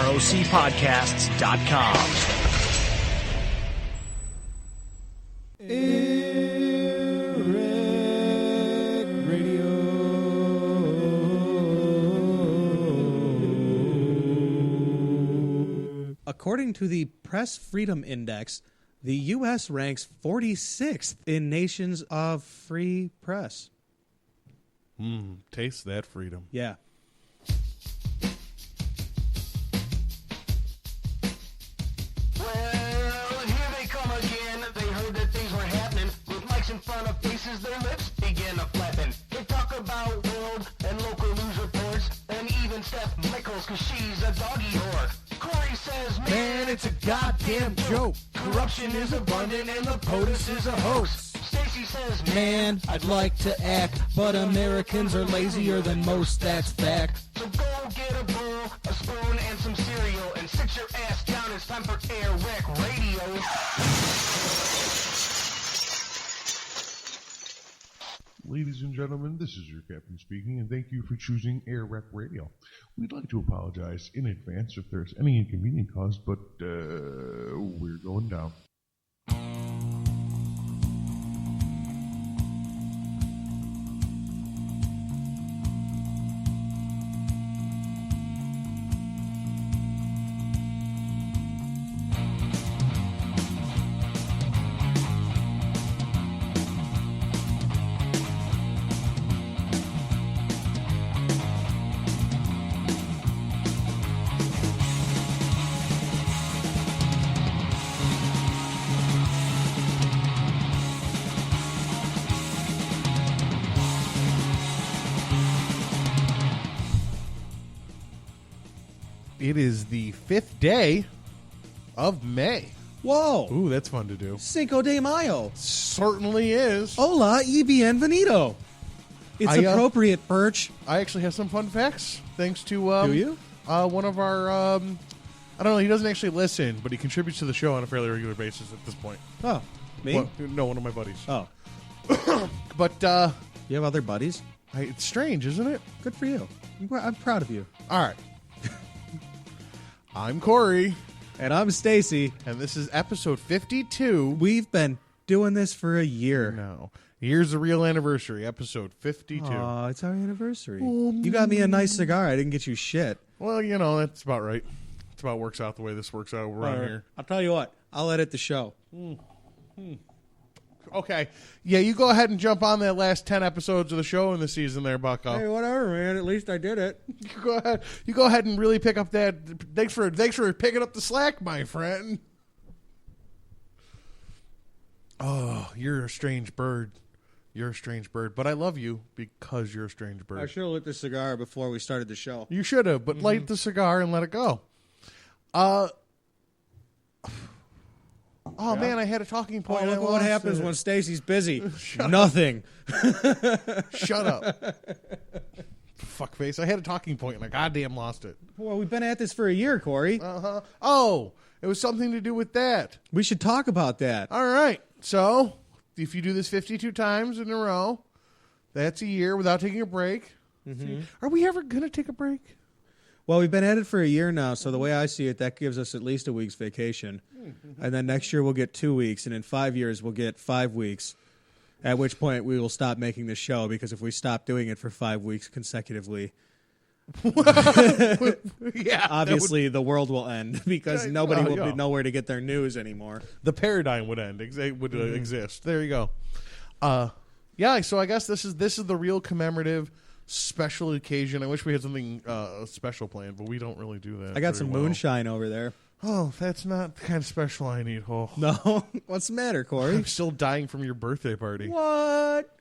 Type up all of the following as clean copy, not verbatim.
rocpodcasts.com. According to the Press Freedom Index, the U.S. ranks 46th in nations of free press. Taste that freedom. Yeah. Well, here they come again. They heard that things were happening. With mics in front of faces, their lips begin a flapping. They talk about world and local news reports, and even Steph Michaels, cause she's a doggy whore. Cory says, man, it's a goddamn joke. Corruption is abundant and the POTUS is a host. Stacey says, Man, I'd like to act, but Americans are lazier than most, that's fact. so go get a bowl, a spoon, and some cereal, and sit your ass down. It's time for AirWreckRadio. Ladies and gentlemen, this is your captain speaking, and thank you for choosing AirWreckRadio. We'd like to apologize in advance if there's any inconvenience caused, but we're going down. It is the 5th day of May. Whoa! Ooh, that's fun to do. Cinco de Mayo. Certainly is. Hola y bienvenido. It's appropriate, Birch. I actually have some fun facts, thanks to Do you? one of our, I don't know, he doesn't actually listen, but he contributes to the show on a fairly regular basis at this point. Oh, me? Well, no, one of my buddies. Oh, But you have other buddies? it's strange, isn't it? Good for you. I'm proud of you. All right. I'm Cory, And I'm Stacey. and this is episode 52. We've been doing this for a year. No. Here's the real anniversary, episode 52. Aw, it's our anniversary. You got me a nice cigar. I didn't get you shit. Well, you know, that's about right. It's about works out the way this works out around here. I'll tell you what. I'll edit the show. Okay. Yeah, you go ahead and jump on that last 10 episodes of the show in the season there, Bucko. Hey, whatever, man. At least I did it. You go ahead and really pick up that. Thanks for picking up the slack, my friend. Oh, you're a strange bird. You're a strange bird, but I love you because you're a strange bird. I should have lit the cigar before we started the show. You should have, but light the cigar and let it go. Oh, man, I had a talking point. Oh, and I look what lost happens it. when Stacey's busy. Nothing. Shut up. Fuckface. I had a talking point and I goddamn lost it. Well, we've been at this for a year, Cory. Uh-huh. Oh, it was something to do with that. We should talk about that. All right. So, if you do this 52 times in a row, that's a year without taking a break. Mm-hmm. Are we ever going to take a break? Well, we've been at it for a year now, so the way I see it, that gives us at least a week's vacation. And then next year we'll get 2 weeks, and in 5 years we'll get 5 weeks, at which point we will stop making the show, because if we stop doing it for 5 weeks consecutively, Yeah. obviously the world will end, because nobody will yeah. be nowhere to get their news anymore. The paradigm would end. It would exist. There you go. Yeah, so I guess this is the real commemorative special occasion. I wish we had something special planned, but we don't really do that. I got very some well. moonshine over there. Oh, that's not the kind of special I need. Oh. No? What's the matter, Cory? I'm still dying from your birthday party. What?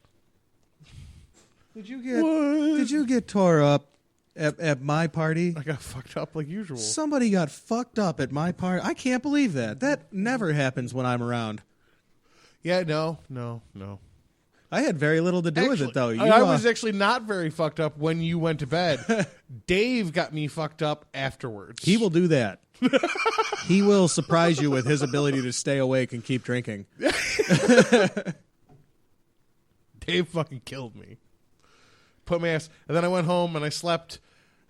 Did you get tore up at my party? I got fucked up like usual. Somebody got fucked up at my party. I can't believe that. That never happens when I'm around. Yeah, no. I had very little to do with it, though. I was actually not very fucked up when you went to bed. Dave got me fucked up afterwards. He will do that. He will surprise you with his ability to stay awake and keep drinking. Dave fucking killed me. Put my ass. And then I went home and I slept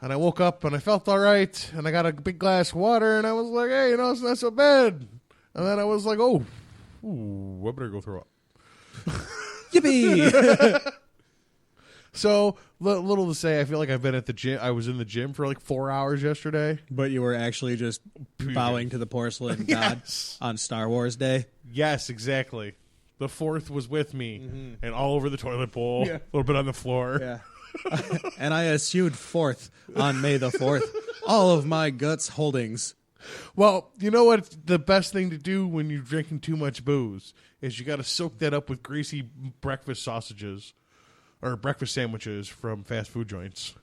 And I woke up and I felt all right. And I got a big glass of water and I was like, hey, it's not so bad. And then I was like, I better go throw up. Yippee! So, little to say, I feel like I've been at the gym. I was in the gym for like 4 hours yesterday. But you were actually just bowing to the porcelain god on Star Wars Day. Yes, exactly. The fourth was with me and all over the toilet bowl, a little bit on the floor. Yeah. And I eschewed forth on May the 4th. All of my guts holdings. Well, you know what? The best thing to do when you're drinking too much booze is you got to soak that up with greasy breakfast sausages or breakfast sandwiches from fast food joints.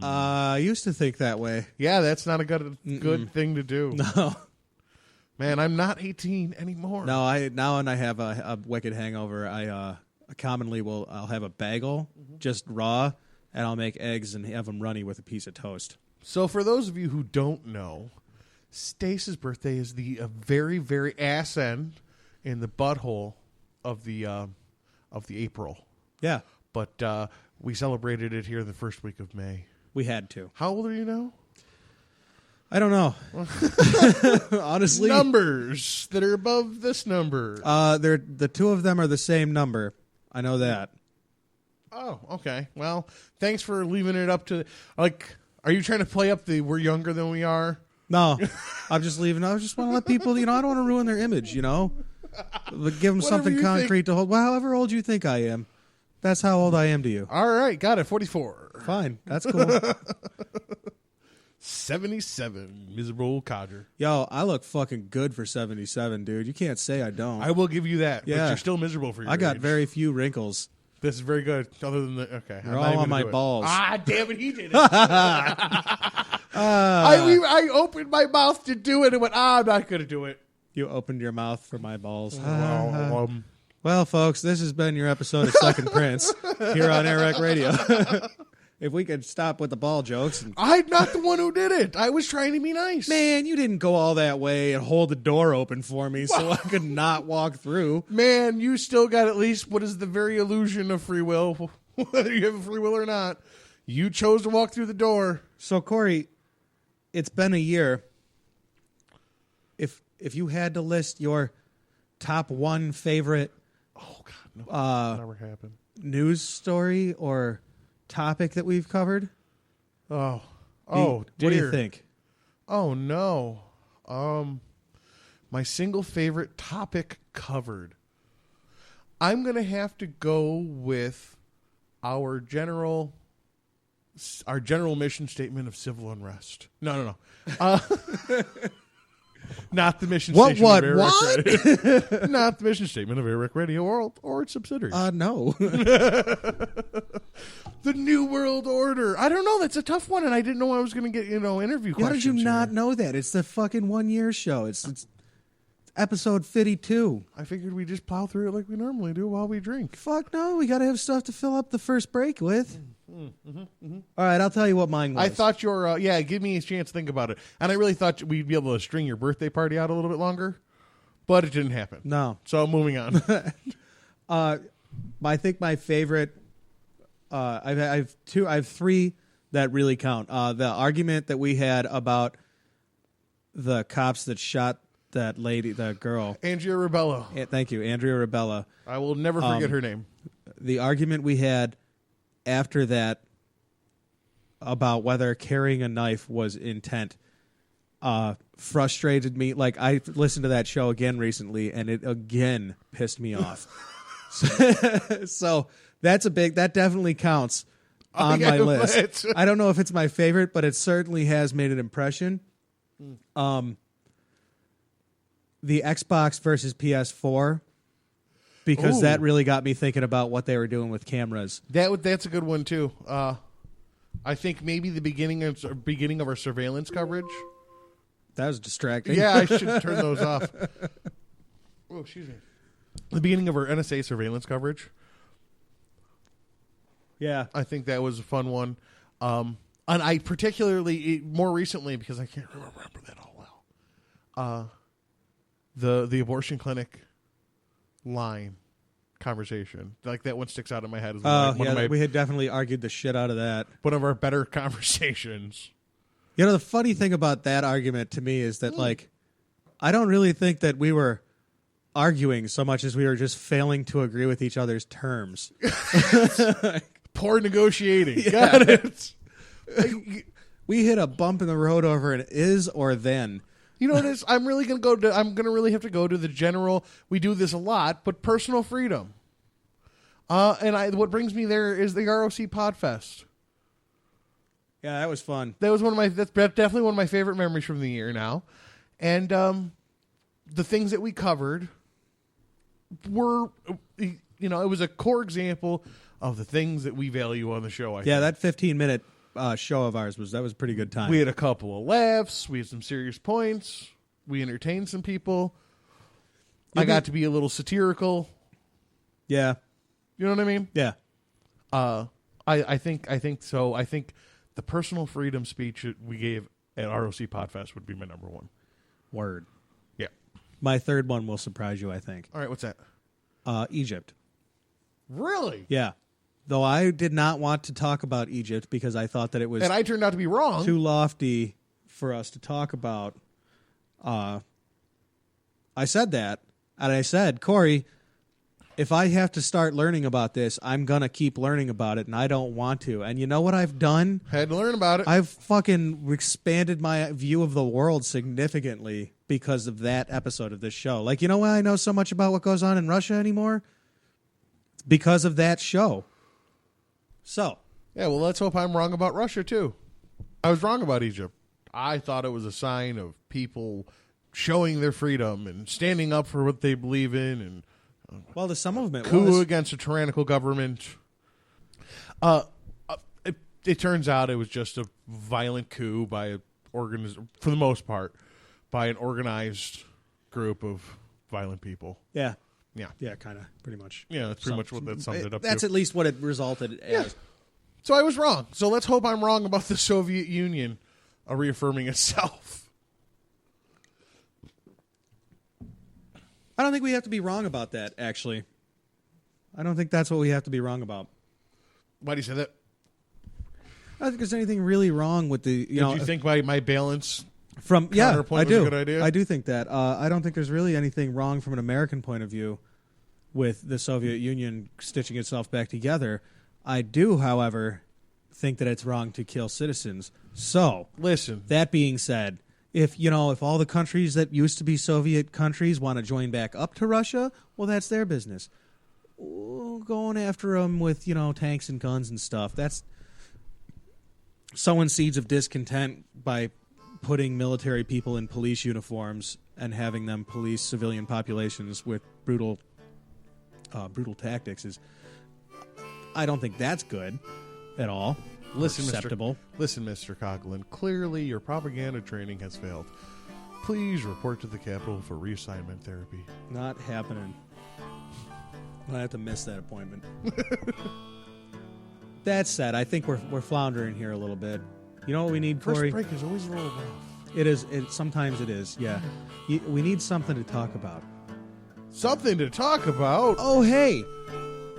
I used to think that way. Yeah, that's not a good thing to do. No. Man, I'm not 18 anymore. No, when I have a wicked hangover, I commonly I'll have a bagel, just raw, and I'll make eggs and have them runny with a piece of toast. So for those of you who don't know, Stacey's birthday is the very, very ass end in the butthole of the April. Yeah, But we celebrated it here the first week of May. we had to. How old are you now? I don't know. Honestly, Numbers that are above this number. the two of them are the same number. I know that. Oh, okay. Well, thanks for leaving it up to are you trying to play up the we're younger than we are? No, I'm just leaving. I just want to let people, I don't want to ruin their image, But give them something concrete to hold. Well, however old you think I am, that's how old I am to you. All right, got it. 44. Fine, that's cool. 77, miserable codger. Yo, I look fucking good for 77, dude. You can't say I don't. I will give you that. Yeah. But you're still miserable for your I got age. very few wrinkles. This is very good. Other than the okay, They're all on my balls. Ah, damn it, he did it. I opened my mouth to do it and went, I'm not going to do it. You opened your mouth for my balls. Well, Well, folks, this has been your episode of Second Prince here on AirWreckRadio. If we could stop with the ball jokes. And, I'm not the one who did it. I was trying to be nice. man, you didn't go all that way and hold the door open for me so I could not walk through. Man, you still got at least what is the very illusion of free will, whether you have a free will or not. You chose to walk through the door. So, Cory, it's been a year. If you had to list your top one favorite Never happened. news story or topic that we've covered, What do you think? Oh no. My single favorite topic covered. I'm going to have to go with our general mission statement of civil unrest. No. Not the mission statement of AirWreck Radio. Not the mission statement of AirWreck Radio or its subsidiaries. No. The New World Order. I don't know. That's a tough one, and I didn't know I was going to get interview questions. How did you not here. know that? It's the fucking 1 year show. It's episode 52. I figured we just plow through it like we normally do while we drink. Fuck no, we got to have stuff to fill up the first break with. All right, I'll tell you what mine was. I thought give me a chance to think about it. And I really thought we'd be able to string your birthday party out a little bit longer, but it didn't happen. No. So moving on. I think my favorite, I have three that really count. The argument that we had about the cops that shot that lady, the girl. Andrea Ribello. Thank you, Andrea Ribella. I will never forget her name. The argument we had after that about whether carrying a knife was intent frustrated me. Like, I listened to that show again recently, and it again pissed me off. So that definitely counts on my list. I don't know if it's my favorite, but it certainly has made an impression. The Xbox versus PS4, because that really got me thinking about what they were doing with cameras. That's a good one too. I think maybe the beginning of our surveillance coverage. That was distracting. Yeah, I should turn those off. Oh, excuse me. The beginning of our NSA surveillance coverage. Yeah. I think that was a fun one. And I particularly, more recently, because I can't remember that all well, the abortion clinic line conversation. Like that one sticks out in my head as one of we had definitely argued the shit out of that. One of our better conversations. You know, the funny thing about that argument to me is that, like, I don't really think that we were arguing so much as we were just failing to agree with each other's terms. Poor negotiating. Yeah. Got it. We hit a bump in the road over an is or then. You know what it is? I'm really going to go to, I'm going to really have to go to the general, we do this a lot, but personal freedom. What brings me there is the ROC Podfest. Yeah, that was fun. That's definitely one of my favorite memories from the year now. And the things that we covered were, it was a core example of the things that we value on the show. I think. That 15-minute show of ours was a pretty good time. We had a couple of laughs. We had some serious points. We entertained some people. I got to be a little satirical. Yeah. You know what I mean? Yeah. I think so. I think the personal freedom speech that we gave at ROC Podfest would be my number one. Word. Yeah. My third one will surprise you, I think. All right, what's that? Egypt. Really? Yeah. Though I did not want to talk about Egypt because I thought that it was... And I turned out to be wrong. ...too lofty for us to talk about. I said that, and I said, Cory, if I have to start learning about this, I'm going to keep learning about it, and I don't want to. And you know what I've done? Had to learn about it. I've fucking expanded my view of the world significantly because of that episode of this show. Like, you know why I know so much about what goes on in Russia anymore? It's because of that show. So. Yeah, well, let's hope I'm wrong about Russia, too. I was wrong about Egypt. I thought it was a sign of people showing their freedom and standing up for what they believe in and well, to some of them it coup was. against a tyrannical government. It turns out it was just a violent coup by for the most part, by an organized group of violent people. Yeah. Yeah. Yeah, kind of, pretty much. Yeah, that's pretty much what that summed it up That's to. at least what it resulted as. So I was wrong. So let's hope I'm wrong about the Soviet Union reaffirming itself. I don't think we have to be wrong about that, actually. I don't think that's what we have to be wrong about. Why do you say that? I don't think there's anything really wrong with the... Did you think my balance I do. was a good idea? I do think that. I don't think there's really anything wrong from an American point of view with the Soviet Union stitching itself back together. I do, however, think that it's wrong to kill citizens. So, listen. That being said, if all the countries that used to be Soviet countries want to join back up to Russia, well, that's their business. Going after them with, tanks and guns and stuff, that's sowing seeds of discontent by putting military people in police uniforms and having them police civilian populations with brutal tactics I don't think that's good at all. Acceptable. Listen, Mr. Coughlin, clearly your propaganda training has failed. Please report to the Capitol for reassignment therapy. Not happening. I have to miss that appointment. That said, I think we're floundering here a little bit. You know what we need, Cory? First break is always a little rough. It is. Sometimes it is, yeah. We need something to talk about. Something to talk about? Oh, hey.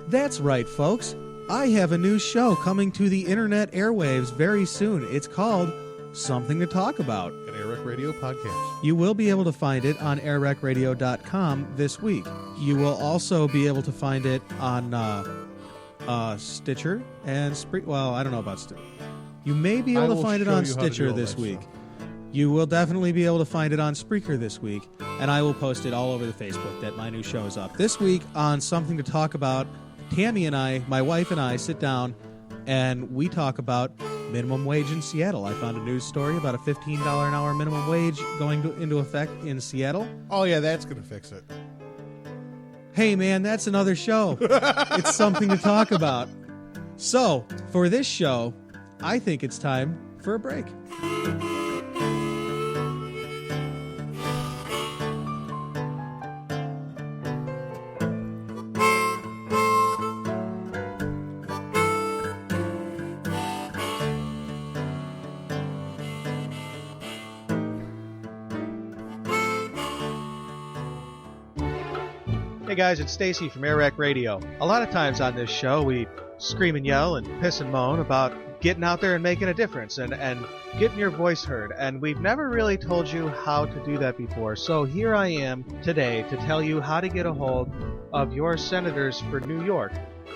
That's right, folks. I have a new show coming to the internet airwaves very soon. It's called Something to Talk About. An AirWreckRadio podcast. You will be able to find it on AirWreckRadio.com this week. You will also be able to find it on Stitcher and Spreaker. Well, I don't know about Stitcher. You may be able to find it on Stitcher this week. You will definitely be able to find it on Spreaker this week. And I will post it all over the Facebook that my new show is up. This week on Something to Talk About, Tammy and I, my wife and I, sit down and we talk about minimum wage in Seattle. I found a news story about a $15 an hour minimum wage going into effect in Seattle. Oh, yeah, that's going to fix it. Hey, man, that's another show. It's something to talk about. So, for this show, I think it's time for a break. Hey Hey guys, it's Stacey from AirWreckRadio. A lot of times on this show we scream and yell and piss and moan about getting out there and making a difference and getting your voice heard. And we've never really told you how to do that before. So here I am today to tell you how to get a hold of your senators for New York,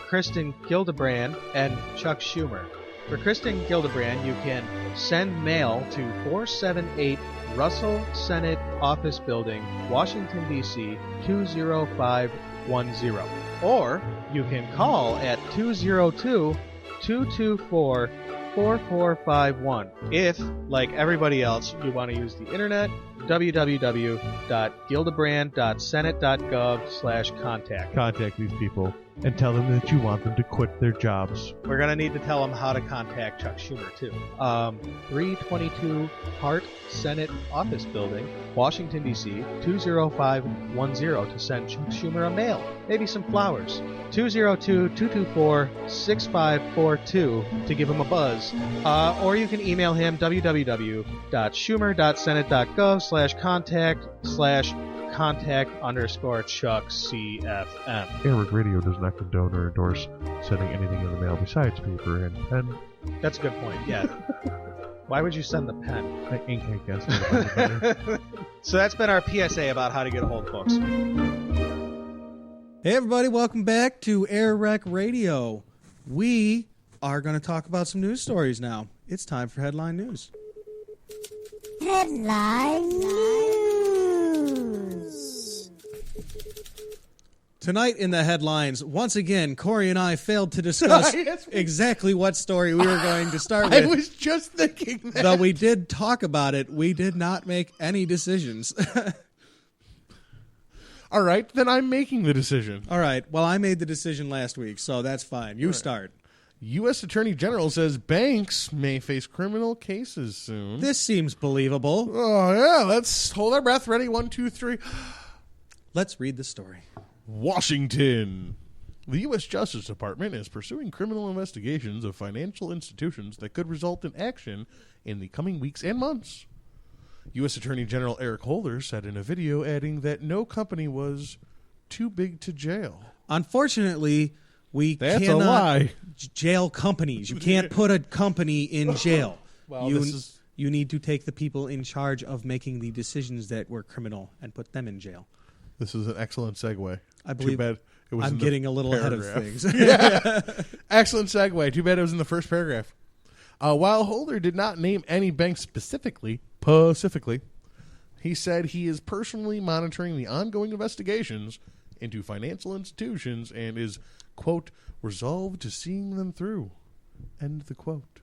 Kristen Gillibrand and Chuck Schumer. For Kristen Gillibrand, you can send mail to 478 Russell Senate Office Building, Washington, D.C. 20510. Or you can call at 202-224-4451. If, like everybody else, you want to use the internet, www.gillibrand.senate.gov/contact. Contact these people and tell them that you want them to quit their jobs. We're going to need to tell them how to contact Chuck Schumer, too. 322 Hart Senate Office Building, Washington, D.C. 20510 to send Chuck Schumer a mail. Maybe some flowers. 202-224-6542 to give him a buzz. Or you can email him www.schumer.senate.gov/contact/contact_Chuck CFM. AirWreckRadio does not condone or endorse sending anything in the mail besides paper and pen. That's a good point, yeah. Why would you send the pen? I ink, I guess. So that's been our PSA about how to get a hold, folks. Hey everybody, welcome back to AirWreckRadio. We are going to talk about some news stories now. It's time for Headline News. Headline News. Tonight in the headlines, once again, Cory and I failed to discuss exactly what story we were going to start with. I was just thinking that. Though we did talk about it, we did not make any decisions. All right, then I'm making the decision. All right, well, I made the decision last week, so that's fine. You start. U.S. Attorney General says banks may face criminal cases soon. This seems believable. Oh, yeah, let's hold our breath. Ready? 1, 2, 3. Let's read the story. Washington. The U.S. Justice Department is pursuing criminal investigations of financial institutions that could result in action in the coming weeks and months. U.S. Attorney General Eric Holder said in a video, adding that no company was too big to jail. Unfortunately, we That's cannot a lie. jail companies. You can't put a company in jail. Well, you need to take the people in charge of making the decisions that were criminal and put them in jail. This is an excellent segue. I believe Too bad it was I'm in the getting a little paragraph. ahead of things. Yeah. Excellent segue. Too bad it was in the first paragraph. While Holder did not name any banks specifically, he said he is personally monitoring the ongoing investigations into financial institutions and is, quote, resolved to seeing them through, end the quote.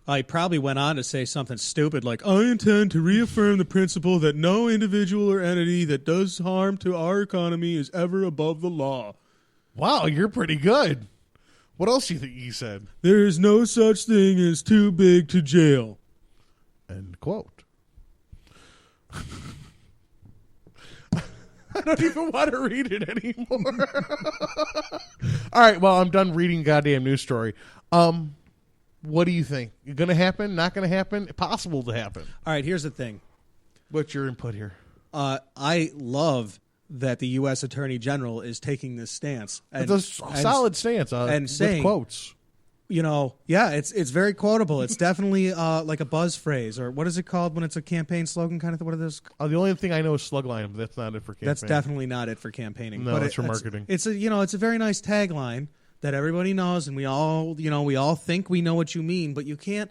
I probably went on to say something stupid like, I intend to reaffirm the principle that no individual or entity that does harm to our economy is ever above the law. Wow, you're pretty good. What else do you think he said? There is no such thing as too big to jail. End quote. I don't even want to read it anymore. All right, well, I'm done reading goddamn news story. What do you think? Going to happen? Not going to happen? Possible to happen? All right, here's the thing. What's your input here? I love that the U.S. Attorney General is taking this stance. It's a solid stance and with saying, quotes. You know, yeah, it's very quotable. It's definitely like a buzz phrase, or what is it called when it's a campaign slogan kind of thing? What are those? The only thing I know is slugline, but that's not it for campaigning. That's definitely not it for campaigning. No, but it's for marketing. It's a very nice tagline that everybody knows, and we all think we know what you mean, but you can't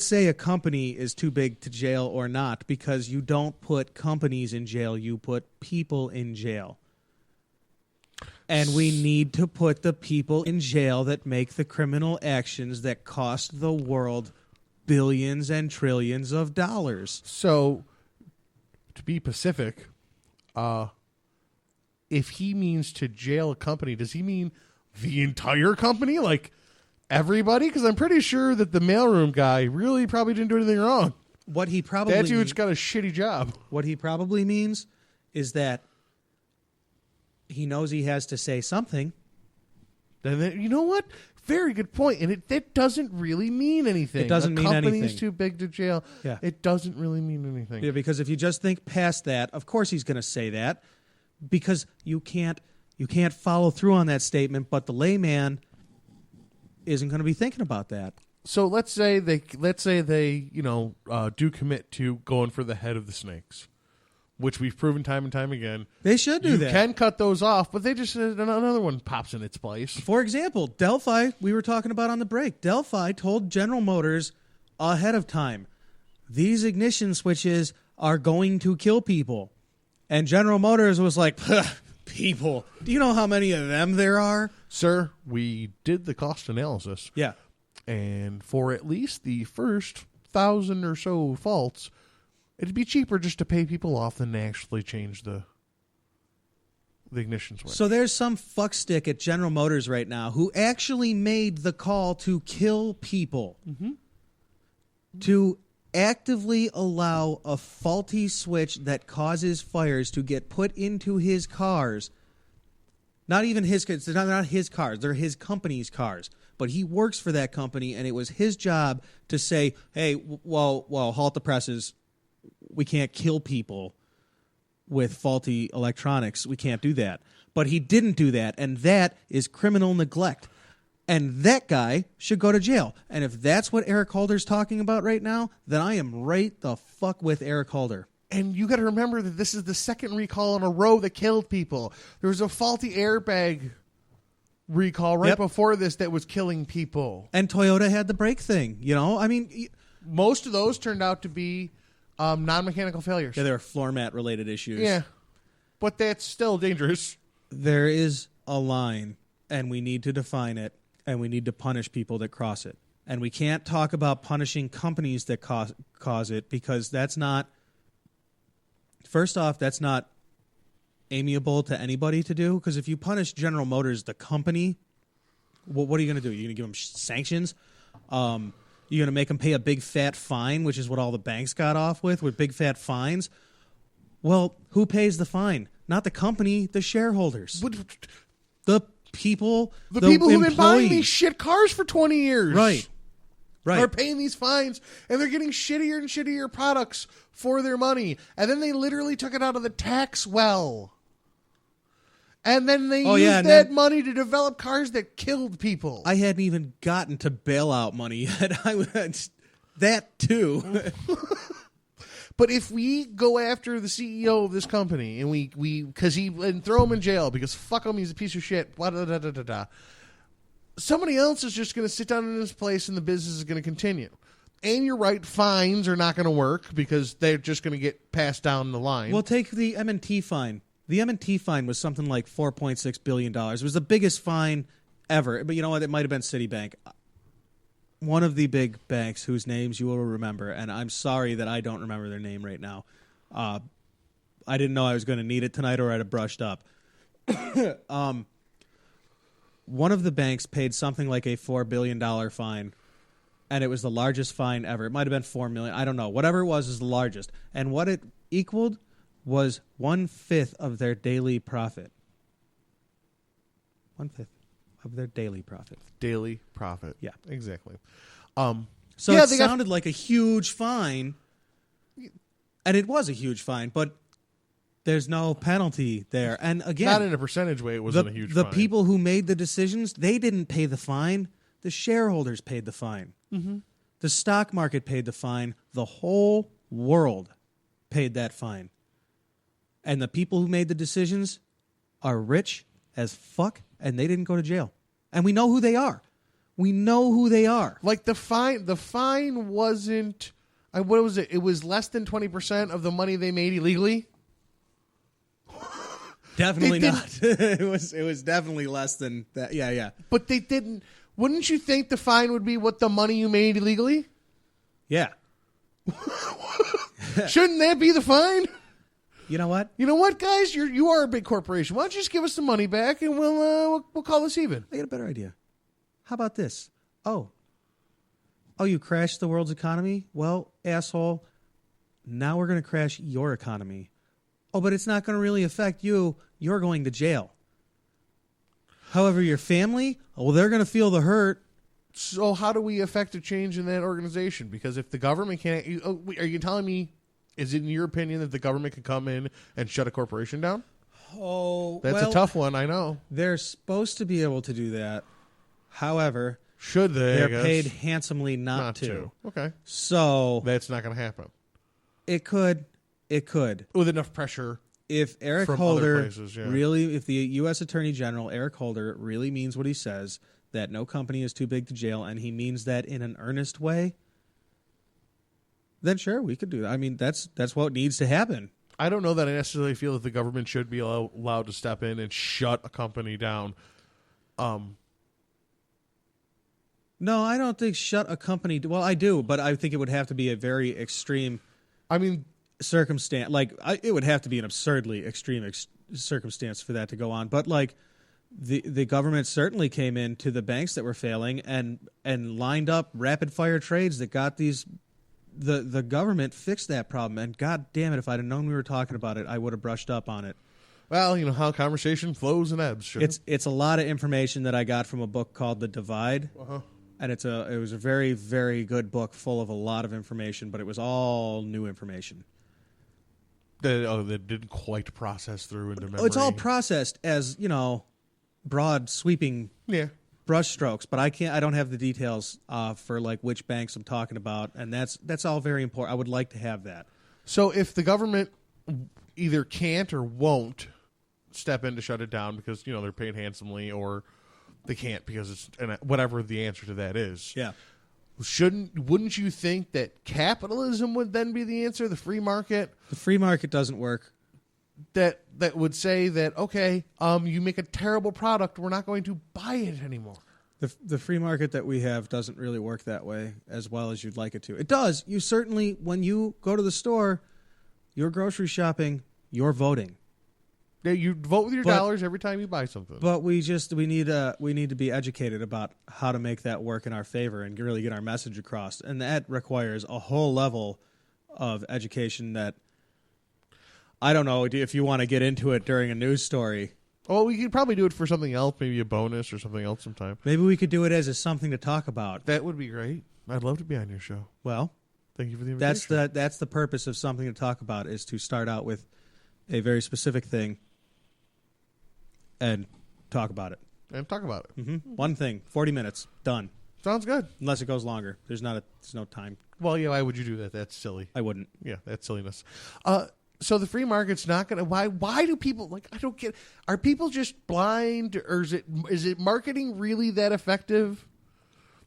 say a company is too big to jail or not, because you don't put companies in jail, you put people in jail. And we need to put the people in jail that make the criminal actions that cost the world billions and trillions of dollars. So, to be specific, if he means to jail a company, does he mean the entire company? Like everybody? Because I'm pretty sure that the mailroom guy really probably didn't do anything wrong. What he probably That dude's got a shitty job. What he probably means is that he knows he has to say something. And you know what? Very good point. And it doesn't really mean anything. It doesn't mean anything. A company's too big to jail. Yeah. It doesn't really mean anything. Yeah, because if you just think past that, of course he's going to say that. because you can't follow through on that statement, but the layman isn't going to be thinking about that. So let's say they do commit to going for the head of the snakes, which we've proven time and time again. They should do that. You can cut those off, but they just another one pops in its place. For example, Delphi, we were talking about on the break. Delphi told General Motors ahead of time, these ignition switches are going to kill people. And General Motors was like, people, do you know how many of them there are? Sir, we did the cost analysis. Yeah. And for at least the first 1,000 or so faults, it'd be cheaper just to pay people off than to actually change the ignition switch. So there's some fuckstick at General Motors right now who actually made the call to kill people. Mm-hmm. To actively allow a faulty switch that causes fires to get put into his cars. Not even his cars. They're not his cars. They're his company's cars. But he works for that company, and it was his job to say, hey, well, halt the presses. We can't kill people with faulty electronics. We can't do that. But he didn't do that, and that is criminal neglect. And that guy should go to jail. And if that's what Eric Holder's talking about right now, then I am right the fuck with Eric Holder. And you got to remember that this is the second recall in a row that killed people. There was a faulty airbag recall right before this that was killing people. And Toyota had the brake thing, you know? I mean, most of those turned out to be non-mechanical failures. Yeah, they were floor mat related issues. Yeah. But that's still dangerous. There is a line, and we need to define it, and we need to punish people that cross it. And we can't talk about punishing companies that cause it, because that's not, first off, that's not amiable to anybody to do, because if you punish General Motors, the company, what are you going to do? You're going to give them sanctions? You're going to make them pay a big fat fine, which is what all the banks got off with big fat fines? Well, who pays the fine? Not the company, the shareholders. The people who've been buying these shit cars for 20 years. Right. Are paying these fines, and they're getting shittier and shittier products for their money. And then they literally took it out of the tax well. And then they used that money to develop cars that killed people. I hadn't even gotten to bailout money yet. That too. But if we go after the CEO of this company and and throw him in jail because fuck him, he's a piece of shit, blah, blah, blah, blah, blah, blah, somebody else is just going to sit down in this place and the business is going to continue. And you're right, fines are not going to work because they're just going to get passed down the line. Well, take the M&T fine. The M&T fine was something like $4.6 billion. It was the biggest fine ever. But you know what? It might have been Citibank. One of the big banks whose names you will remember, and I'm sorry that I don't remember their name right now. I didn't know I was going to need it tonight, or I'd have brushed up. One of the banks paid something like a $4 billion fine, and it was the largest fine ever. It might have been $4 million. I don't know. Whatever it was is the largest. And what it equaled was 1/5 of their daily profit. 1/5 of their daily profit. Daily profit. Yeah. Exactly. So it sounded like a huge fine, and it was a huge fine, but there's no penalty there. And again, not in a percentage way, it wasn't a huge fine. The people who made the decisions, they didn't pay the fine. The shareholders paid the fine. Mm-hmm. The stock market paid the fine. The whole world paid that fine. And the people who made the decisions are rich as fuck, and they didn't go to jail. And we know who they are. We know who they are. Like the fine wasn't, what was it? It was less than 20% of the money they made illegally. Definitely not. It was definitely less than that. Yeah. But they didn't. Wouldn't you think the fine would be what the money you made illegally? Yeah. Shouldn't that be the fine? You know what? You know what, guys? You are a big corporation. Why don't you just give us the money back and we'll call this even? I got a better idea. How about this? Oh, you crashed the world's economy? Well, asshole, now we're going to crash your economy. Oh, but it's not going to really affect you. You're going to jail. However, your family, well, they're going to feel the hurt. So how do we affect a change in that organization? Because if the government can't... are you telling me, is it in your opinion that the government can come in and shut a corporation down? Oh, That's well, a tough one, I know. They're supposed to be able to do that. However, Should they? they're paid handsomely not to. Okay. So That's not going to happen. it could. With enough pressure. If Eric From Holder other places, yeah. really, if the U.S. Attorney General, Eric Holder, really means what he says, that no company is too big to jail, and he means that in an earnest way, then sure, we could do that. I mean, that's what needs to happen. I don't know that I necessarily feel that the government should be allowed to step in and shut a company down. No, I don't think shut a company. Well, I do, but I think it would have to be a very extreme I mean, circumstance. Like, it would have to be an absurdly extreme circumstance for that to go on. But like, the government certainly came in to the banks that were failing and lined up rapid fire trades that got these. The government fixed that problem, and God damn it, if I'd have known we were talking about it, I would have brushed up on it. well, you know how conversation flows and ebbs. Sure. It's a lot of information that I got from a book called The Divide. And it was a very, very good book full of a lot of information, but it was all new information. that didn't quite process through into memory. It's all processed as, broad, sweeping brush strokes, but I don't have the details for like which banks I'm talking about, and that's all very important. I would like to have that. So if the government either can't or won't step in to shut it down because, they're paid handsomely, or they can't because it's whatever the answer to that is. Yeah. Wouldn't you think that capitalism would then be the answer, the free market? The free market doesn't work. That would say that, okay, you make a terrible product, we're not going to buy it anymore. The free market that we have doesn't really work that way as well as you'd like it to. It does. You certainly, when you go to the store, you're grocery shopping, you're voting. Yeah, you vote with your dollars every time you buy something. But we need to be educated about how to make that work in our favor and really get our message across. And that requires a whole level of education that I don't know if you want to get into it during a news story. Oh, we could probably do it for something else, maybe a bonus or something else sometime. Maybe we could do it as something to talk about. That would be great. I'd love to be on your show. Well, thank you for the invitation. That's the purpose of something to talk about, is to start out with a very specific thing and talk about it. And talk about it. Mm-hmm. One thing, 40 minutes, done. Sounds good. Unless it goes longer. There's no time. Well, yeah, why would you do that? That's silly. I wouldn't. Yeah, that's silliness. So the free market's not going to... Why do people... I don't get... Are people just blind, or is it marketing really that effective?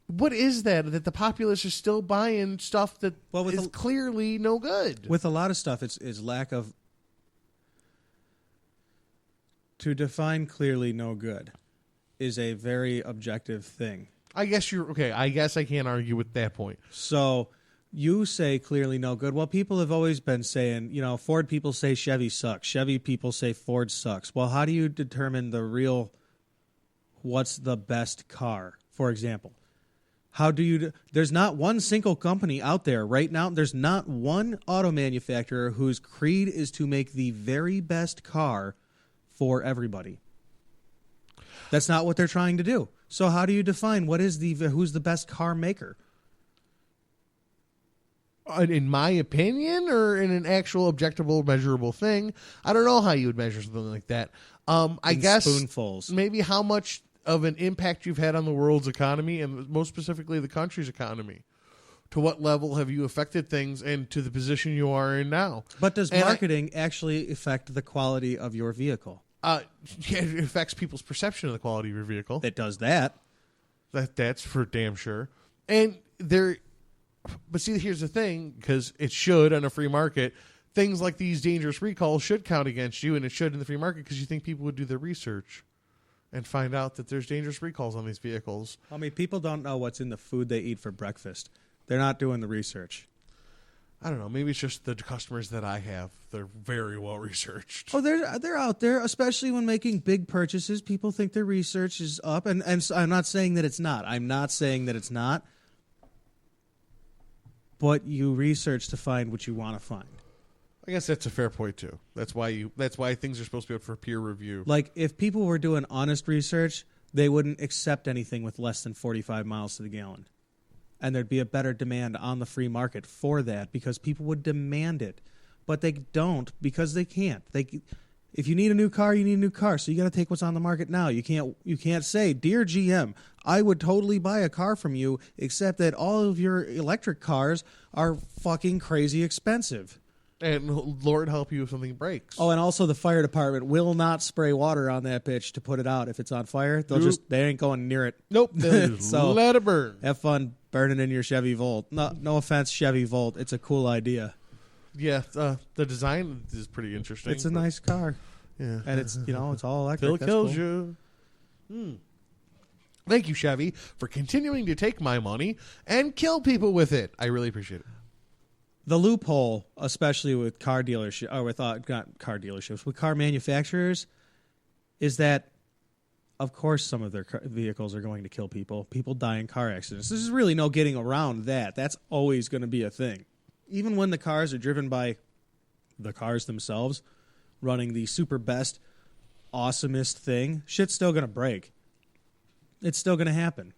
What is that the populace is still buying stuff that is clearly no good? With a lot of stuff, it's lack of... To define clearly no good is a very objective thing. I guess you're... Okay, I guess I can't argue with that point. So... You say clearly no good. Well, people have always been saying, Ford people say Chevy sucks. Chevy people say Ford sucks. Well, how do you determine what's the best car, for example? How do you... There's not one single company out there right now. There's not one auto manufacturer whose creed is to make the very best car for everybody. That's not what they're trying to do. So how do you define who's the best car maker? In my opinion, or in an actual objectable, measurable thing, I don't know how you would measure something like that. I guess spoonfuls. Maybe how much of an impact you've had on the world's economy, and most specifically the country's economy. To what level have you affected things, and to the position you are in now? But does marketing actually affect the quality of your vehicle? It affects people's perception of the quality of your vehicle. It does that. That's for damn sure. And there... But see, here's the thing, because it should on a free market. Things like these dangerous recalls should count against you, and it should in the free market, because you think people would do their research and find out that there's dangerous recalls on these vehicles. I mean, people don't know what's in the food they eat for breakfast. They're not doing the research. I don't know. Maybe it's just the customers that I have. They're very well researched. Oh, they're out there, especially when making big purchases. People think their research is up, and I'm not saying that it's not. I'm not saying that it's not. But you research to find what you want to find. I guess that's a fair point too. That's why things are supposed to be out for peer review. Like, if people were doing honest research, they wouldn't accept anything with less than 45 miles to the gallon. And there'd be a better demand on the free market for that, because people would demand it. But they don't, because they can't. If you need a new car, you need a new car. So you got to take what's on the market now. You can't say, "Dear GM, I would totally buy a car from you, except that all of your electric cars are fucking crazy expensive." And Lord help you if something breaks. Oh, and also the fire department will not spray water on that bitch to put it out if it's on fire. They ain't going near it. Nope. They'll just So, let it burn. Have fun burning in your Chevy Volt. No offense, Chevy Volt. It's a cool idea. Yeah, the design is pretty interesting. It's a nice car. Yeah. And it's, it's all electric. Till it That's kills cool. you. Thank you, Chevy, for continuing to take my money and kill people with it. I really appreciate it. The loophole, especially with car dealerships, or with not car dealerships, with car manufacturers, is that, of course, some of their vehicles are going to kill people. People die in car accidents. There's really no getting around that. That's always going to be a thing. Even when the cars are driven by the cars themselves, running the super best, awesomest thing, shit's still going to break. It's still going to happen.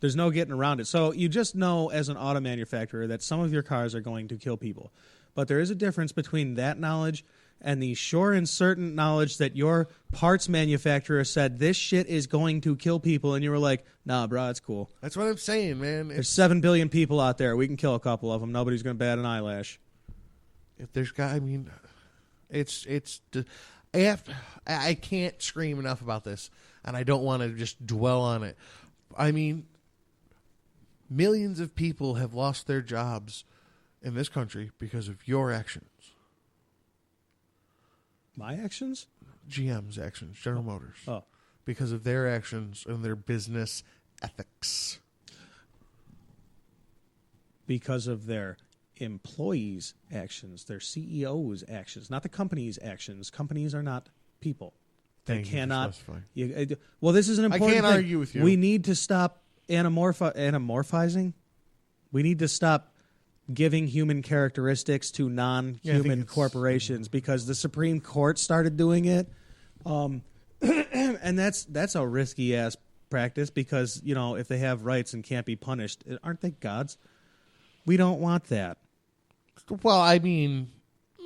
There's no getting around it. So you just know as an auto manufacturer that some of your cars are going to kill people. But there is a difference between that knowledge and the sure and certain knowledge that your parts manufacturer said this shit is going to kill people, and you were like, nah, bro, it's cool. That's what I'm saying, man. There's 7 billion people out there. We can kill a couple of them. Nobody's going to bat an eyelash. If there's I can't scream enough about this, and I don't want to just dwell on it. I mean, millions of people have lost their jobs in this country because of your actions. My actions? GM's actions, General Motors. Oh. Because of their actions and their business ethics. Because of their employees' actions, their CEO's actions, not the company's actions. Companies are not people. They cannot. Well, this is an important thing. I can't argue with you. We need to stop anamorphizing. We need to stop giving human characteristics to non-human corporations because the Supreme Court started doing it, and that's a risky ass practice because if they have rights and can't be punished, aren't they gods? We don't want that. Well, I mean,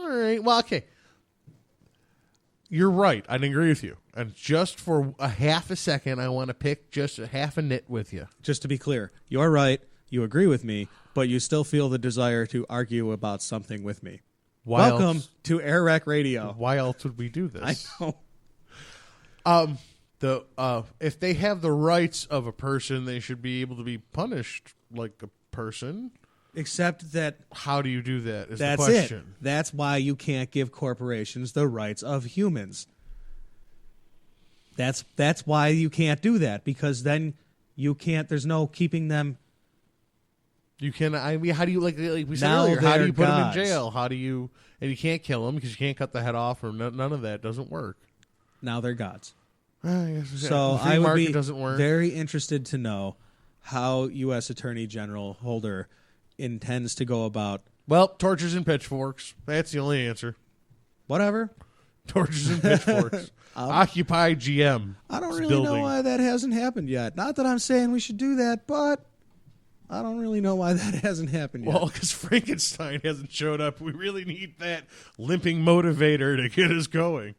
all right. Well, okay. You're right. I agree with you. And just for a half a second, I want to pick just a half a nit with you. Just to be clear, you're right. You agree with me, but you still feel the desire to argue about something with me. Welcome to AirWreckRadio. Why else would we do this? I know. If they have the rights of a person, they should be able to be punished like a person. Except that... How do you do that is that's the question. It. That's why you can't give corporations the rights of humans. That's why you can't do that, because then you can't... There's no keeping them... You can. I mean, how do you like we said now earlier? How do you put gods. them in jail? How do you? And you can't kill them because you can't cut the head off, or none of that doesn't work. Now they're gods. So I would be doesn't work. Very interested to know how U.S. Attorney General Holder intends to go about. Well, torches and pitchforks. That's the only answer. Whatever. Torches and pitchforks. Occupy GM. I don't really know why that hasn't happened yet. Not that I'm saying we should do that, but I don't really know why that hasn't happened yet. Well, because Frankenstein hasn't showed up. We really need that limping motivator to get us going.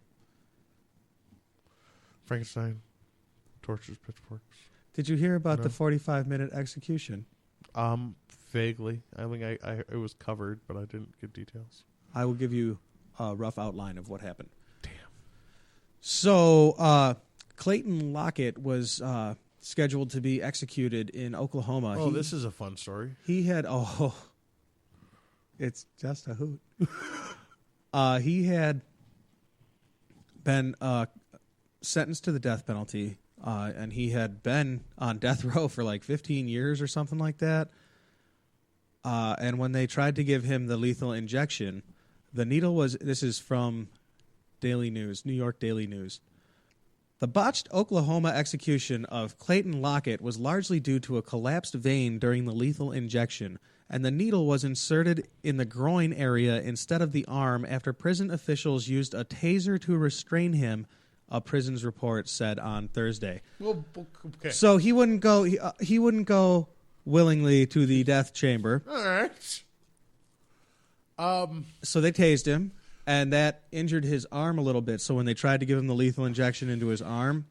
Frankenstein, torches, pitchforks. Did you hear about the 45-minute execution? Vaguely. I think it was covered, but I didn't get details. I will give you a rough outline of what happened. Damn. So, Clayton Locket was scheduled to be executed in Oklahoma. Oh, this is a fun story. He had... Oh, it's just a hoot. He had been sentenced to the death penalty, and he had been on death row for like 15 years or something like that. And when they tried to give him the lethal injection, the needle was... This is from Daily News, New York Daily News. The botched Oklahoma execution of Clayton Locket was largely due to a collapsed vein during the lethal injection, and the needle was inserted in the groin area instead of the arm after prison officials used a taser to restrain him, a prison's report said on Thursday. Well, okay. So he wouldn't go. He wouldn't go willingly to the death chamber. All right. So they tased him, And that injured his arm a little bit. So when they tried to give him the lethal injection into his arm,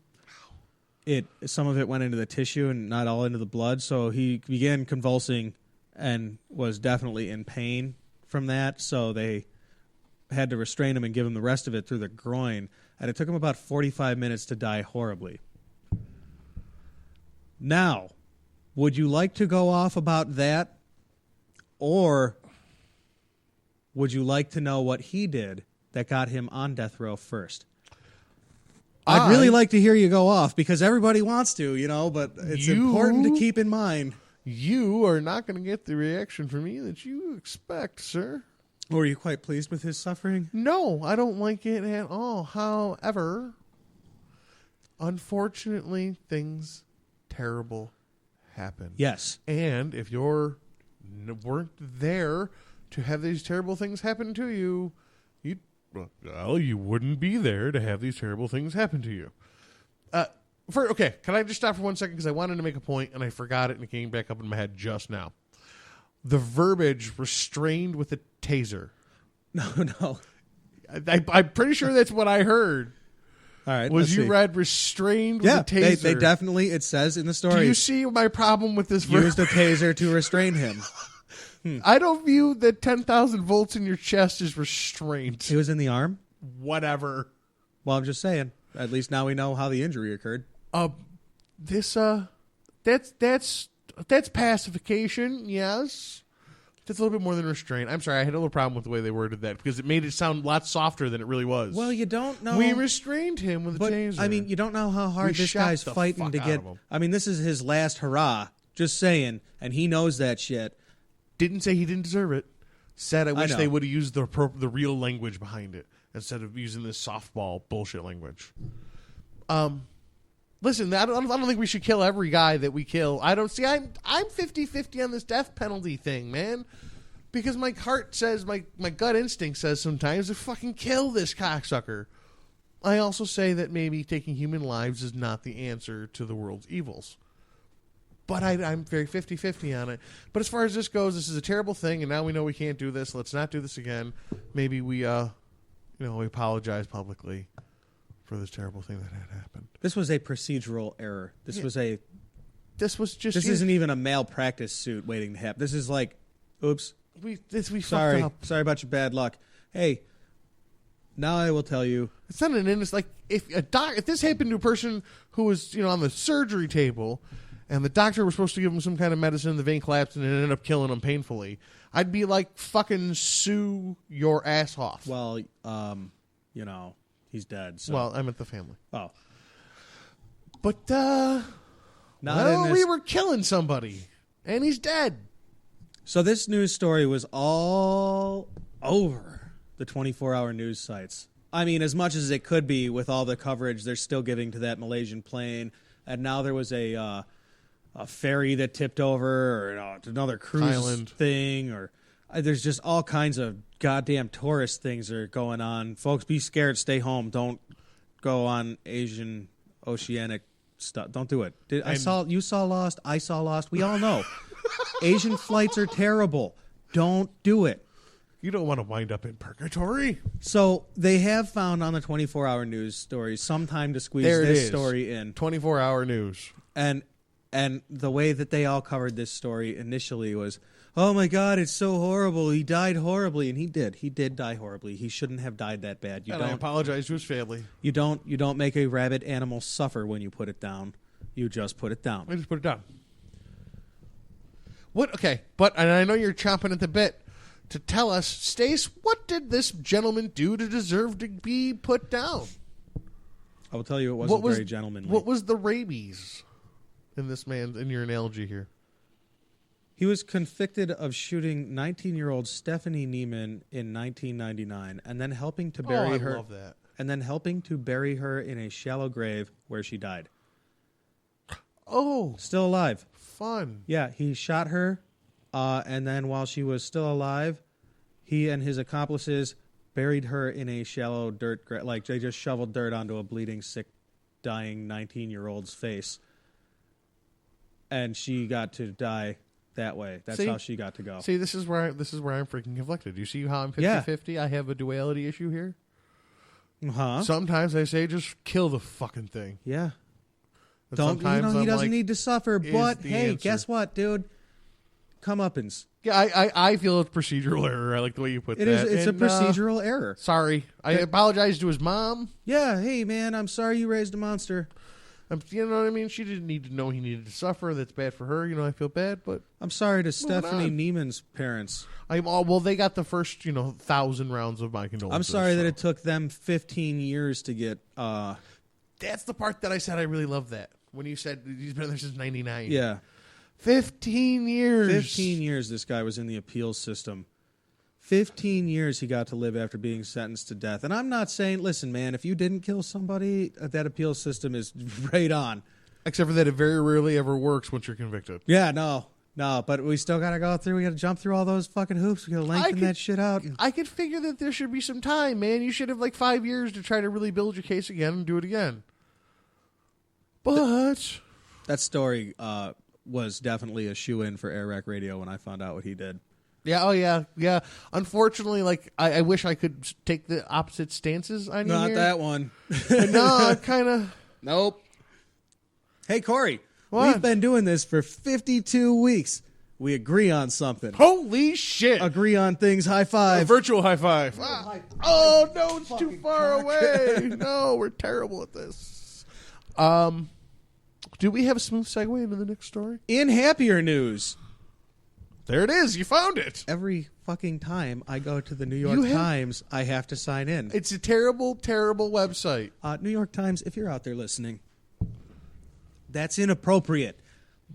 some of it went into the tissue and not all into the blood. So he began convulsing and was definitely in pain from that. So they had to restrain him and give him the rest of it through the groin. And it took him about 45 minutes to die horribly. Now, would you like to go off about that? Or would you like to know what he did that got him on death row first? I'd really like to hear you go off because everybody wants to, but it's important to keep in mind. You are not going to get the reaction from me that you expect, sir. Were you quite pleased with his suffering? No, I don't like it at all. However, unfortunately, things terrible happen. Yes. And if you weren't there to have these terrible things happen to you, you wouldn't be there to have these terrible things happen to you. Can I just stop for 1 second because I wanted to make a point and I forgot it and it came back up in my head just now. The verbiage restrained with a taser. No. I'm pretty sure that's what I heard. All right. Read restrained with a taser? Yeah, they definitely, it says in the story. Do you see my problem with this verbiage? Used a taser to restrain him. I don't view the 10,000 volts in your chest as restraint. It was in the arm? Whatever. Well, I'm just saying. At least now we know how the injury occurred. That's pacification, yes. That's a little bit more than restraint. I'm sorry, I had a little problem with the way they worded that because it made it sound a lot softer than it really was. Well, you don't know. We restrained him with a taser. I mean, you don't know how hard this guy's fighting to get. I mean, this is his last hurrah. Just saying, and he knows that shit. Didn't say he didn't deserve it. Said I wish they would have used the real language behind it instead of using this softball bullshit language. Listen, I don't think we should kill every guy that we kill. I'm 50-50 on this death penalty thing, man. Because my heart says, my gut instinct says sometimes to fucking kill this cocksucker. I also say that maybe taking human lives is not the answer to the world's evils. But I'm very 50-50 on it. But as far as this goes, this is a terrible thing, and now we know we can't do this. Let's not do this again. Maybe we apologize publicly for this terrible thing that had happened. This was a procedural error. This This isn't even a malpractice suit waiting to happen. This is like, oops. We sorry. fucked up. Sorry about your bad luck. Hey, now I will tell you. It's not an innocent. Like if this happened to a person who was on the surgery table, and the doctor was supposed to give him some kind of medicine, the vein collapsed, and it ended up killing him painfully, I'd be like, fucking sue your ass off. Well, he's dead. So. Well, I'm at the family. Oh. But, we were killing somebody, and he's dead. So this news story was all over the 24-hour news sites. I mean, as much as it could be with all the coverage they're still giving to that Malaysian plane, and now there was a ferry that tipped over, or another cruise thing, or there's just all kinds of goddamn tourist things that are going on. Folks, be scared. Stay home. Don't go on Asian oceanic stuff. Don't do it. You saw Lost. I saw Lost. We all know. Asian flights are terrible. Don't do it. You don't want to wind up in purgatory. So they have found on the 24-hour news stories some time to squeeze this story in. 24-hour news. And the way that they all covered this story initially was, oh my God, it's so horrible. He died horribly, and he did. He did die horribly. He shouldn't have died that bad. I apologize to his family. You don't make a rabid animal suffer when you put it down. You just put it down. I just put it down. What? Okay, and I know you're chomping at the bit to tell us, Stace, what did this gentleman do to deserve to be put down? I will tell you, it wasn't very gentlemanly. What was the rabies in your analogy here? He was convicted of shooting 19-year-old Stephanie Neiman in 1999 and then helping to bury her. I love that. And then helping to bury her in a shallow grave where she died. Oh. Still alive. Fun. Yeah, he shot her, and then while she was still alive, he and his accomplices buried her in a shallow dirt grave. Like, they just shoveled dirt onto a bleeding, sick, dying 19-year-old's face. And she got to die that way. That's See? how she got to go. See, this is where I'm freaking conflicted. You see how I'm 50-50? Yeah. I have a duality issue here. Huh? Sometimes I say just kill the fucking thing. Yeah. And Don't sometimes he I'm doesn't like, need to suffer, is but the hey, answer. guess what, dude? Comeuppance. Yeah, I feel it's procedural error. I like the way you put It that. is. It's And, a procedural error. Sorry. I apologize to his mom. Yeah. Hey, man, I'm sorry you raised a monster. You know what I mean? She didn't need to know he needed to suffer. That's bad for her. You know, I feel bad, but I'm sorry to Stephanie on. Neiman's parents. well, they got the first, 1,000 rounds of my condolences. I'm sorry that so. it took them 15 years to get. That's the part that I said I really love that. When you said he's been there since 99. Yeah. 15 years. 15 years this guy was in the appeals system. 15 years he got to live after being sentenced to death. And I'm not saying, listen, man, if you didn't kill somebody, that appeal system is right on. Except for that it very rarely ever works once you're convicted. Yeah, no, but we still got to go through. We got to jump through all those fucking hoops. We got to lengthen that shit out. I could figure that there should be some time, man. You should have 5 years to try to really build your case again and do it again. But That story was definitely a shoe-in for AirWreckRadio when I found out what he did. yeah, oh yeah. Unfortunately, I wish I could take the opposite stances on you Not here. that one. No, I kind of. Nope. Hey, Cory. What? We've been doing this for 52 weeks. We agree on something. Holy shit! Agree on things. High A five. virtual high five. Oh no, it's too far away. No, we're terrible at this. Do we have a smooth segue into the next story? In happier news, There it is. You found it. every fucking time I go to the New York Times, I have to sign in. It's a terrible, terrible website. New York Times, if you're out there listening, that's inappropriate.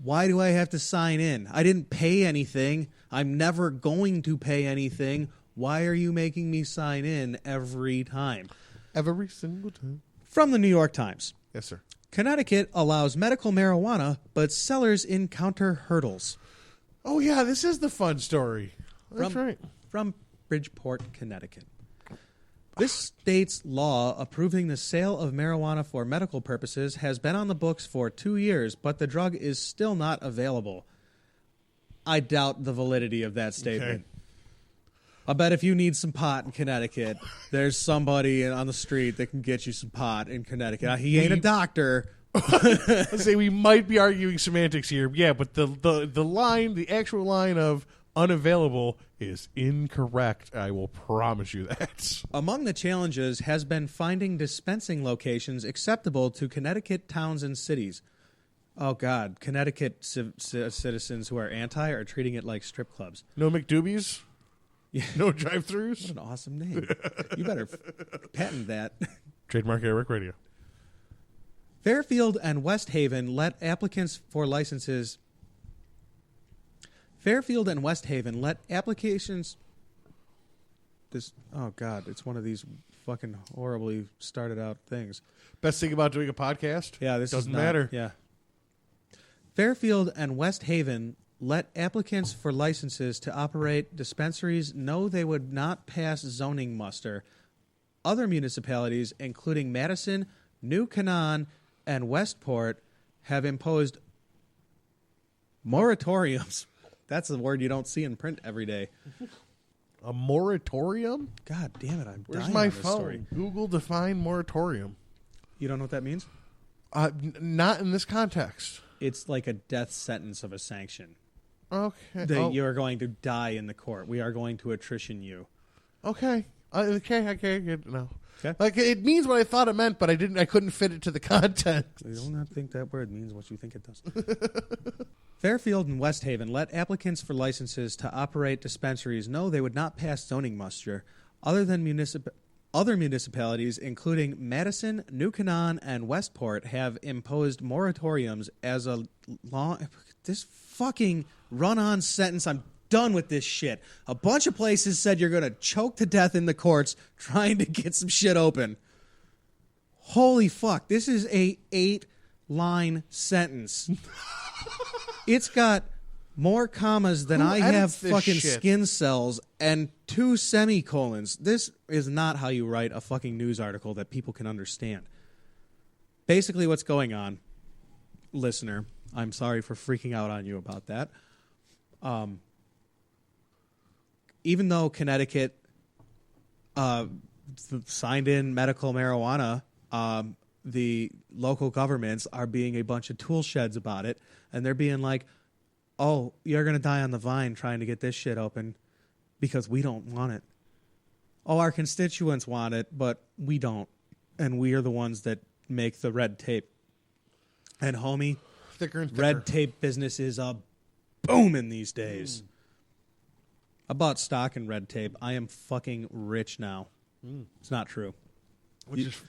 Why do I have to sign in? I didn't pay anything. I'm never going to pay anything. Why are you making me sign in every time? Every single time. From the New York Times. Yes, sir. Connecticut allows medical marijuana, but sellers encounter hurdles. Oh yeah, this is the fun story. That's right. From Bridgeport, Connecticut. This state's law approving the sale of marijuana for medical purposes has been on the books for 2 years, but the drug is still not available. I doubt the validity of that statement. Okay. I bet if you need some pot in Connecticut, there's somebody on the street that can get you some pot in Connecticut. He ain't a doctor. Let's say we might be arguing semantics here. Yeah, but the line, the actual line of unavailable is incorrect. I will promise you that. Among the challenges has been finding dispensing locations acceptable to Connecticut towns and cities. Oh, God. Connecticut citizens who are anti are treating it like strip clubs. No McDoobies? Yeah. No drive-thrus? What an awesome name. You better patent that. Trademark AirWreckRadio. Fairfield and West Haven let applications for licenses... Fairfield and West Haven let applications... Oh, God. It's one of these fucking horribly started out things. Best thing about doing a podcast? Yeah, this doesn't is not, matter. Yeah. Fairfield and West Haven let applicants for licenses to operate dispensaries know they would not pass zoning muster. Other municipalities, including Madison, New Canaan, and Westport, have imposed moratoriums. That's a word you don't see in print every day. A moratorium? God damn it, I'm Where's dying my on this phone? story. Google define moratorium. You don't know what that means? Not in this context. It's like a death sentence of a sanction. Okay. That you are going to die in the court. We are going to attrition you. Okay. Okay. Good. No. Okay. Like it means what I thought it meant, but I couldn't fit it to the context. I do not think that word means what you think it does. Fairfield and West Haven let applicants for licenses to operate dispensaries know they would not pass zoning muster. Other municipalities, including Madison, New Canaan, and Westport, have imposed moratoriums as a long... This fucking run-on sentence, I'm done with this shit. A bunch of places said you're going to choke to death in the courts trying to get some shit open. Holy fuck. This is a 8-line sentence. It's got more commas than Who I have edits this fucking shit? skin cells and 2 semicolons. This is not how you write a fucking news article that people can understand. Basically what's going on, listener, I'm sorry for freaking out on you about that. Even though Connecticut signed in medical marijuana, the local governments are being a bunch of tool sheds about it, and they're being like, oh, you're going to die on the vine trying to get this shit open because we don't want it. Oh, our constituents want it, but we don't, and we are the ones that make the red tape. And, homie, Thicker and thicker. red tape business is a booming these days. I bought stock in red tape. I am fucking rich now. It's not true. Which is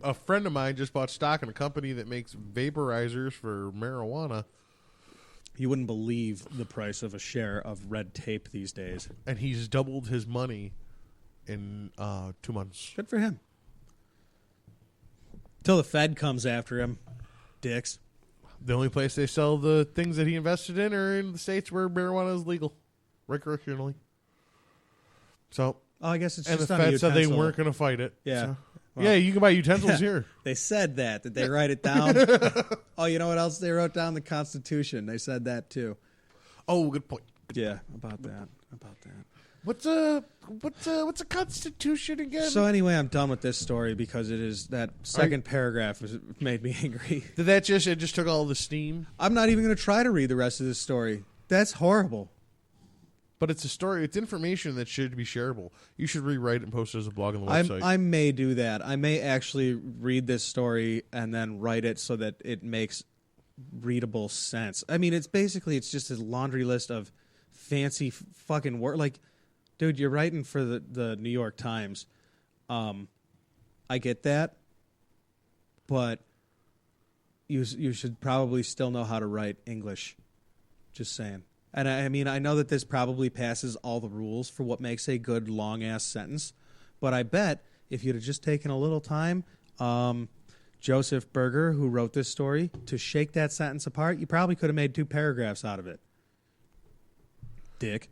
a friend of mine just bought stock in a company that makes vaporizers for marijuana. You wouldn't believe the price of a share of red tape these days. And he's doubled his money in 2 months. Good for him. Till the Fed comes after him. Dicks. The only place they sell the things that he invested in are in the states where marijuana is legal, recreationally. So, Oh, I guess it's and the just on a Fed said they utensil. weren't going to fight it. Yeah. So. Well, Yeah, you can buy utensils here. They said that. Did they write it down? Oh, you know what else they wrote down? The Constitution. They said that too. Oh, good point. Yeah, about that. What's a constitution again? So anyway, I'm done with this story because it is that second paragraph made me angry. Did that just took all the steam? I'm not even going to try to read the rest of this story. That's horrible. But it's a story. It's information that should be shareable. You should rewrite it and post it as a blog on the website. I may do that. I may actually read this story and then write it so that it makes readable sense. I mean, it's just a laundry list of fancy fucking words. Like, dude, you're writing for the New York Times. I get that, but you should probably still know how to write English. Just saying. And I mean, I know that this probably passes all the rules for what makes a good long-ass sentence, but I bet if you'd have just taken a little time, Joseph Berger, who wrote this story, to shake that sentence apart, you probably could have made 2 paragraphs out of it. Dick.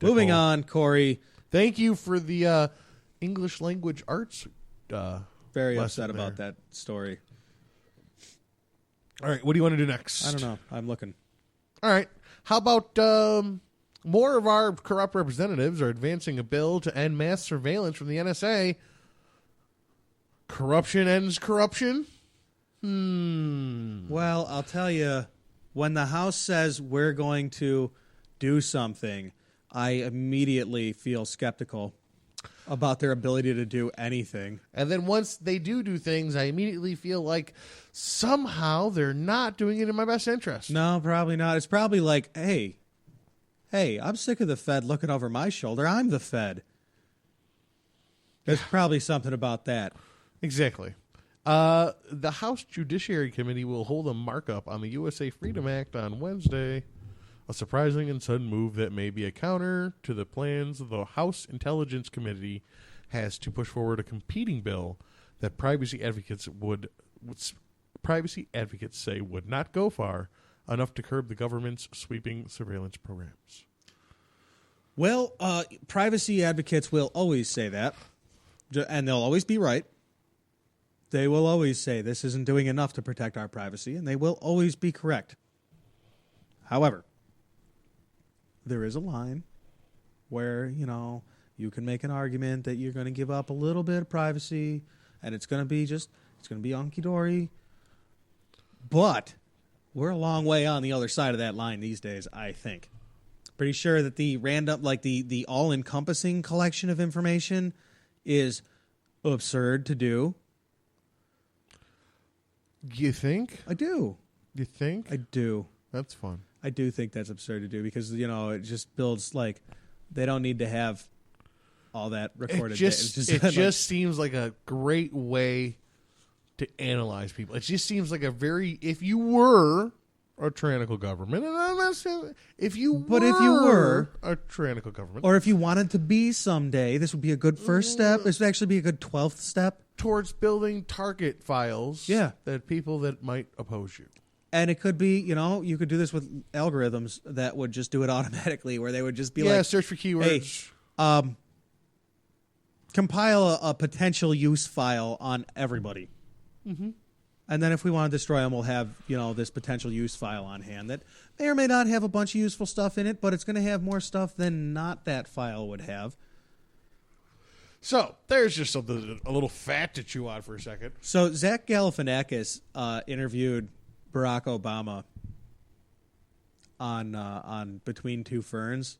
Moving on, Cory. Thank you for the English language arts. Very lesson upset about there. that story. All right, what do you want to do next? I don't know. I'm looking. All right. How about more of our corrupt representatives are advancing a bill to end mass surveillance from the NSA? Corruption ends corruption? Well, I'll tell you, when the House says we're going to do something, I immediately feel skeptical about their ability to do anything. And then once they do things, I immediately feel like somehow they're not doing it in my best interest. No, probably not. It's probably like, hey, I'm sick of the Fed looking over my shoulder. I'm the Fed. There's probably something about that. Exactly. The House Judiciary Committee will hold a markup on the USA Freedom Act on Wednesday, a surprising and sudden move that may be a counter to the plans the House Intelligence Committee has to push forward a competing bill that privacy advocates say would not go far enough to curb the government's sweeping surveillance programs. Well, privacy advocates will always say that, and they'll always be right. They will always say this isn't doing enough to protect our privacy, and they will always be correct. However, there is a line where, you can make an argument that you're going to give up a little bit of privacy, and it's going to be hunky-dory. But we're a long way on the other side of that line these days, I think. Pretty sure that the random, the all-encompassing collection of information is absurd to do. You think? I do. You think? I do. That's fun. I do think that's absurd to do because, it just builds, they don't need to have all that recorded. It just seems like a great way to analyze people. It just seems like if you were a tyrannical government, and I'm not saying if you were a tyrannical government, or if you wanted to be someday, this would be a good first step. This would actually be a good 12th step towards building target files. Yeah. That people that might oppose you. And it could be, you could do this with algorithms that would just do it automatically, where they would just be search for keywords. Hey, compile a potential use file on everybody. Mm-hmm. And then if we want to destroy them, we'll have, this potential use file on hand that may or may not have a bunch of useful stuff in it, but it's going to have more stuff than not that file would have. So there's just something, a little fat to chew on for a second. So Zach Galifianakis interviewed Barack Obama on Between Two Ferns.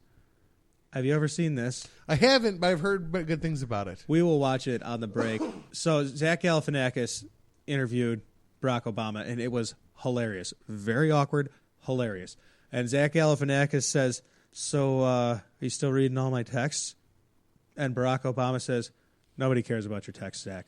Have you ever seen this? I haven't, but I've heard good things about it. We will watch it on the break. So Zach Galifianakis interviewed Barack Obama, and it was hilarious. Very awkward, hilarious. And Zach Galifianakis says, so are you still reading all my texts? And Barack Obama says, nobody cares about your texts, Zach.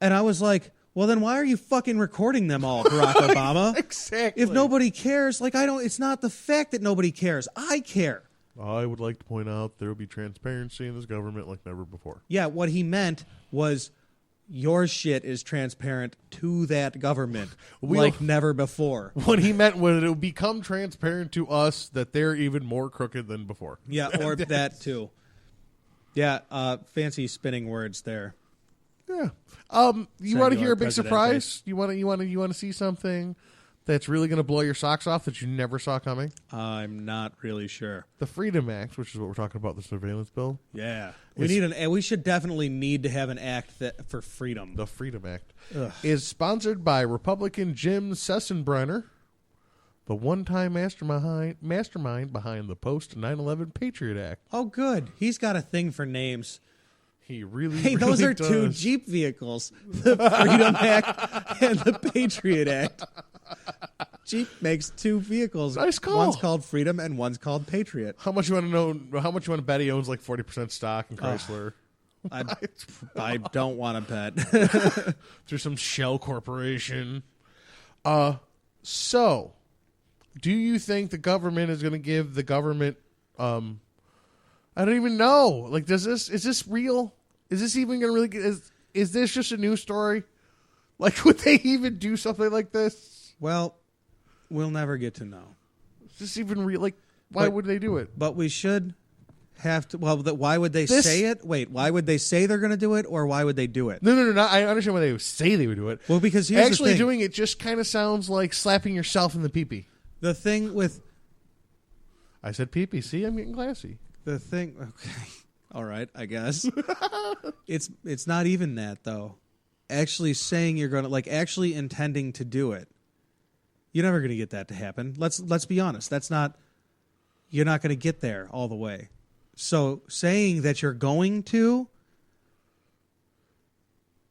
And I was like, well, then why are you fucking recording them all, Barack Obama? Exactly. If nobody cares, it's not the fact that nobody cares. I care. I would like to point out there will be transparency in this government like never before. Yeah, what he meant was your shit is transparent to that government like never before. What he meant was it will become transparent to us that they're even more crooked than before. Yeah, or that too. Yeah, fancy spinning words there. Yeah. You want to hear a big surprise? You want to see something that's really going to blow your socks off that you never saw coming? I'm not really sure. The Freedom Act, which is what we're talking about, the surveillance bill. Yeah. We should definitely need to have an act for freedom. The Freedom Act is sponsored by Republican Jim Sessenbrenner, the one-time mastermind behind the post 9/11 Patriot Act. Oh, good. He's got a thing for names. He really, Hey, really those are does. two Jeep vehicles, the Freedom Act and the Patriot Act. Jeep makes two vehicles. Nice call. One's called Freedom and one's called Patriot. How much you want to know? How much you want to bet he owns like 40% stock in Chrysler? I don't want to bet. Through some shell corporation. So, do you think the government is going to give the government? I don't even know. Like, is this real? Is this even going to really? Is this just a news story? Like, would they even do something like this? Well, we'll never get to know. Is this even real? Like, why would they do it? But we should have to. Well, why would they say it? Wait, why would they say they're going to do it, or why would they do it? No. I understand why they would say they would do it. Well, because here's actually the thing. doing it just kind of sounds like slapping yourself in the pee-pee. The thing with I said pee-pee. See, I'm getting classy. the thing. Okay, all right, I guess it's not even that though. Actually saying you're going to actually intending to do it. You're never going to get that to happen. Let's be honest. You're not going to get there all the way. So saying that you're going to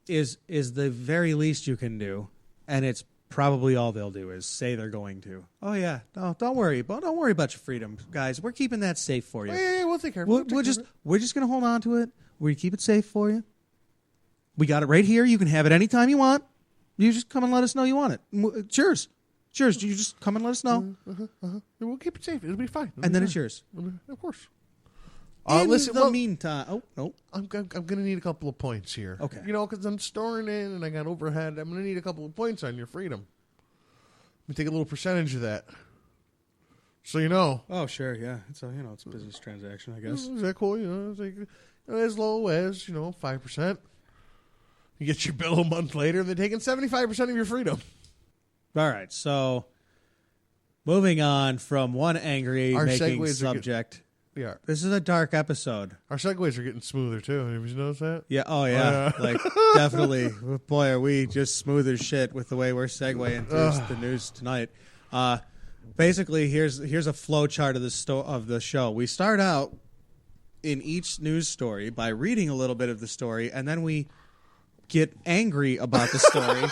is the very least you can do, and it's probably all they'll do is say they're going to. Oh yeah, no, don't worry about your freedom, guys. We're keeping that safe for you. Yeah, we'll take care of it. We're just going to hold on to it. We keep it safe for you. We got it right here. You can have it anytime you want. You just come and let us know you want it. Cheers. You just come and let us know. We'll keep it safe. It'll be fine. And then it's yours. Of course. In the meantime... Oh, no. I'm going to need a couple of points here. Okay. Because I'm storing in and I got overhead. I'm going to need a couple of points on your freedom. Let me take a little percentage of that. So you know. Oh, sure, yeah. It's a business transaction, I guess. Is that cool? It's like, as low as, 5%. You get your bill a month later, they're taking 75% of your freedom. All right, so moving on from one angry making subject. Yeah. This is a dark episode. Our segues are getting smoother, too. Have you noticed that? Yeah, oh, yeah. Definitely. Boy, are we just smooth as shit with the way we're segueing through the news tonight. Basically, here's a flow chart of the show. We start out in each news story by reading a little bit of the story, and then we get angry about the story,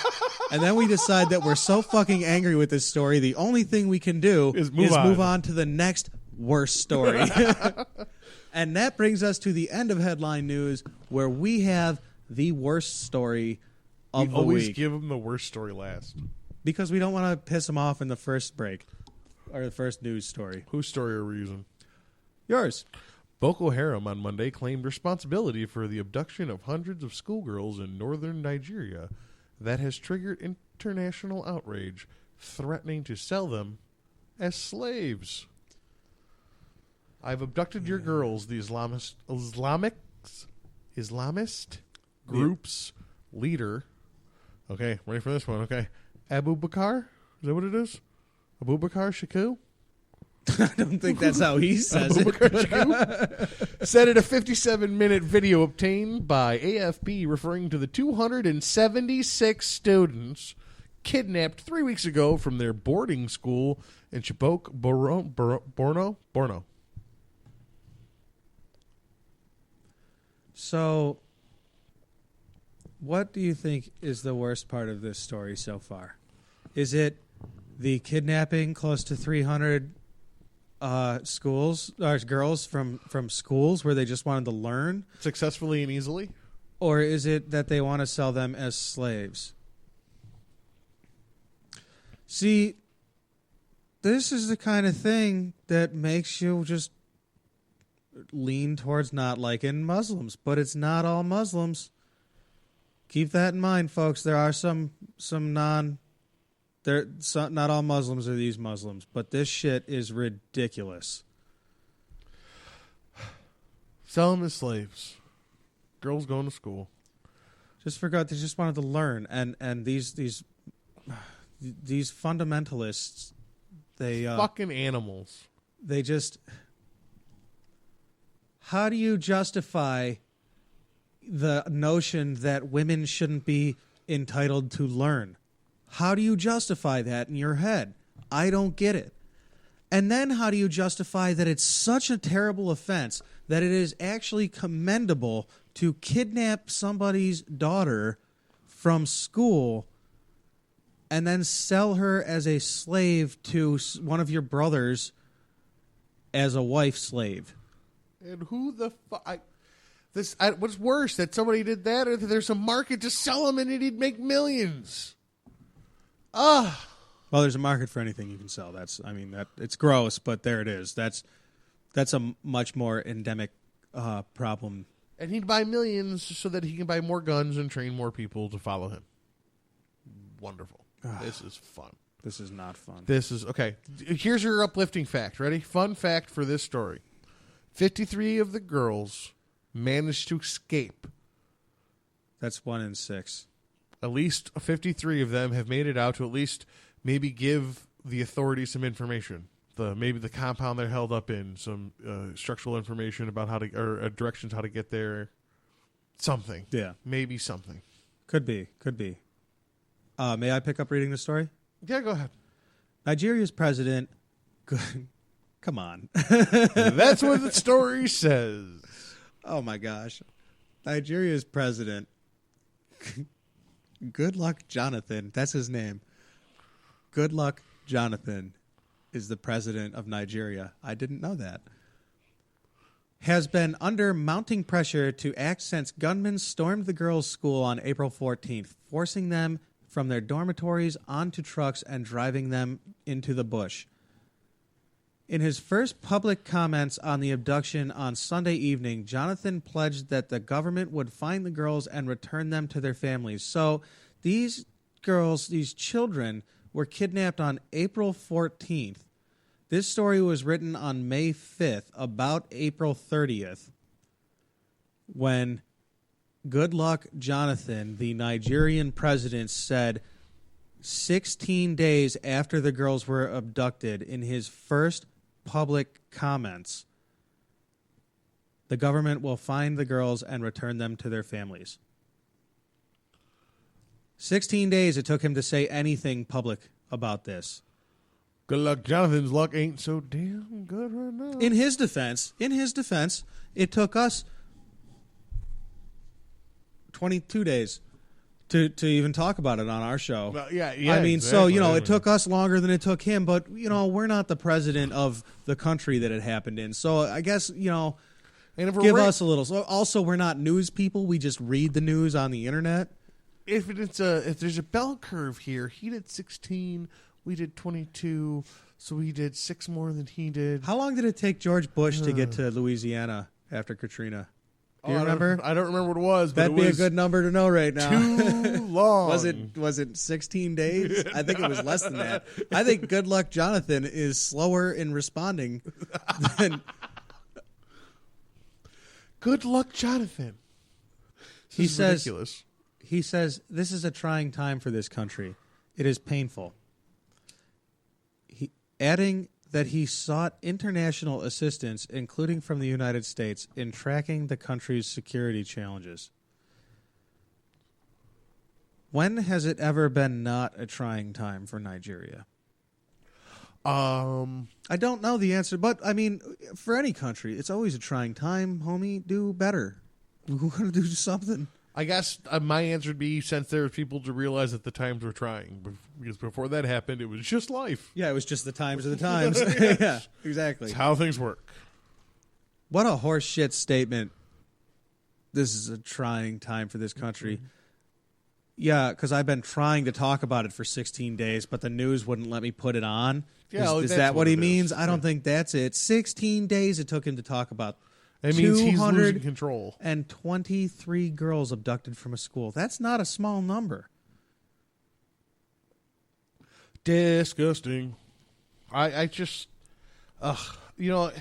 and then we decide that we're so fucking angry with this story, the only thing we can do is move on to the next worst story. And that brings us to the end of headline news, where we have the worst story of the week. We always give them the worst story last. Because we don't want to piss them off in the first break, or the first news story. Whose story are we using? Yours. Boko Haram on Monday claimed responsibility for the abduction of hundreds of schoolgirls in northern Nigeria that has triggered international outrage, threatening to sell them as slaves. I've abducted your girls, the Islamist group's leader Okay, ready for this one. Okay. Abu Bakr? Is that what it is? Abu Bakr Shaku? I don't think that's how he says it. Said in a 57-minute video obtained by AFP referring to the 276 students kidnapped 3 weeks ago from their boarding school in Chibok, Borno. So, what do you think is the worst part of this story so far? Is it the kidnapping close to 300 schools or girls from schools where they just wanted to learn Successfully and easily? or is it that they want to sell them as slaves? See, this is the kind of thing that makes you just lean towards not liking Muslims, but it's not all Muslims. Keep that in mind, folks. There are some not all Muslims are these Muslims, but this shit is ridiculous. Sell them as slaves. Girls going to school. Just forgot they just wanted to learn, and these fundamentalists, they fucking animals. They just. How do you justify the notion that women shouldn't be entitled to learn? How do you justify that in your head? I don't get it. And then how do you justify that it's such a terrible offense that it is actually commendable to kidnap somebody's daughter from school and then sell her as a slave to one of your brothers as a wife slave? And who the fuck? What's worse, that somebody did that, or that there's a market to sell them and he'd make millions? Well, there's a market for anything you can sell. It's gross, but there it is. That's a much more endemic problem. And he'd buy millions so that he can buy more guns and train more people to follow him. Wonderful. This is fun. This is not fun. This is okay. Here's your uplifting fact. Ready? Fun fact for this story. 53 of the girls managed to escape. That's 1 in 6. At least 53 of them have made it out to at least maybe give the authorities some information. Maybe the compound they're held up in, some structural information about how to, or directions how to get there. Something. Yeah. Maybe something. Could be. May I pick up reading the story? Yeah, go ahead. Nigeria's president... Come on. That's what the story says. Oh, my gosh. Nigeria's president, Goodluck Johnathan, that's his name. Goodluck Johnathan is the president of Nigeria. I didn't know that. Has been under mounting pressure to act since gunmen stormed the girls' school on April 14th, forcing them from their dormitories onto trucks and driving them into the bush. In his first public comments on the abduction on Sunday evening, Johnathan pledged that the government would find the girls and return them to their families. So these girls, these children, were kidnapped on April 14th. This story was written on May 5th, about April 30th, when Goodluck Johnathan, the Nigerian president, said 16 days after the girls were abducted in his first public comments, the government will find the girls and return them to their families. 16 days it took him to say anything public about this. Goodluck Jonathan's luck ain't so damn good right now. In his defense, it took us 22 days to even talk about it on our show. Well, yeah. I mean, exactly. so, it took us longer than it took him, but, we're not the president of the country that it happened in. So I guess, and if give us a little. So also, we're not news people. We just read the news on the internet. If there's a bell curve here, he did 16, we did 22, so we did 6 more than he did. How long did it take George Bush to get to Louisiana after Katrina? Do you remember? I don't remember what it was, but that'd be a good number to know right now. Too long. Was it 16 days? I think it was less than that. I think Goodluck Johnathan is slower in responding than Goodluck Johnathan. He says. Ridiculous. he says, this is a trying time for this country. It is painful. Adding that he sought international assistance, including from the United States, in tracking the country's security challenges. When has it ever been not a trying time for Nigeria? I don't know the answer, but I mean, for any country, it's always a trying time, homie. Do better. We're going to do something. I guess my answer would be since there were people to realize that the times were trying. Because before that happened, it was just life. Yeah, it was just the times of the times. Yeah, exactly. It's how things work. What a horse shit statement. This is a trying time for this country. Mm-hmm. Yeah, because I've been trying to talk about it for 16 days, but the news wouldn't let me put it on. Yeah, is that what he means? Is. I don't think that's it. 16 days it took him to talk about. It means he's losing control. And 23 girls abducted from a school. That's not a small number. Disgusting. I just, you know,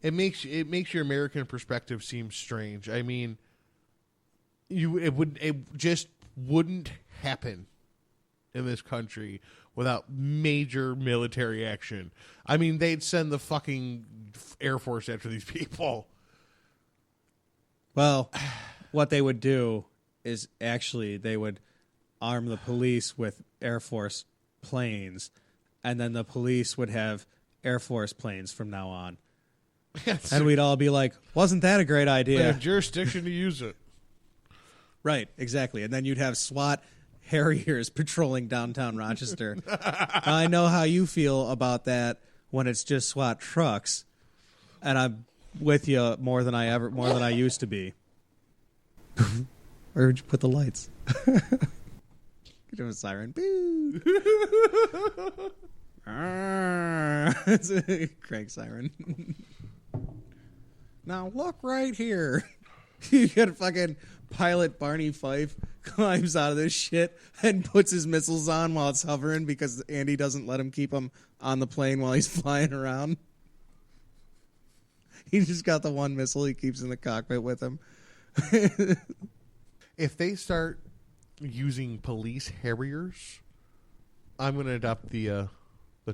it makes your American perspective seem strange. I mean, it just wouldn't happen in this country without major military action. I mean, they'd send the fucking Air Force after these people. Well, what they would do is actually they would arm the police with Air Force planes, and then the police would have Air Force planes from now on. And we'd all be like, wasn't that a great idea? They have jurisdiction to use it. Right, exactly. And then you'd have SWAT Harriers patrolling downtown Rochester. I know how you feel about that when it's just SWAT trucks, and I'm with you more than I used to be. Where would you put the lights? You do a siren. Boo! It's a crank siren. Now look right here. You got a fucking pilot Barney Fife climbs out of this shit and puts his missiles on while it's hovering because Andy doesn't let him keep them on the plane while he's flying around. He just got the one missile he keeps in the cockpit with him. If they start using police Harriers, I'm going to adopt the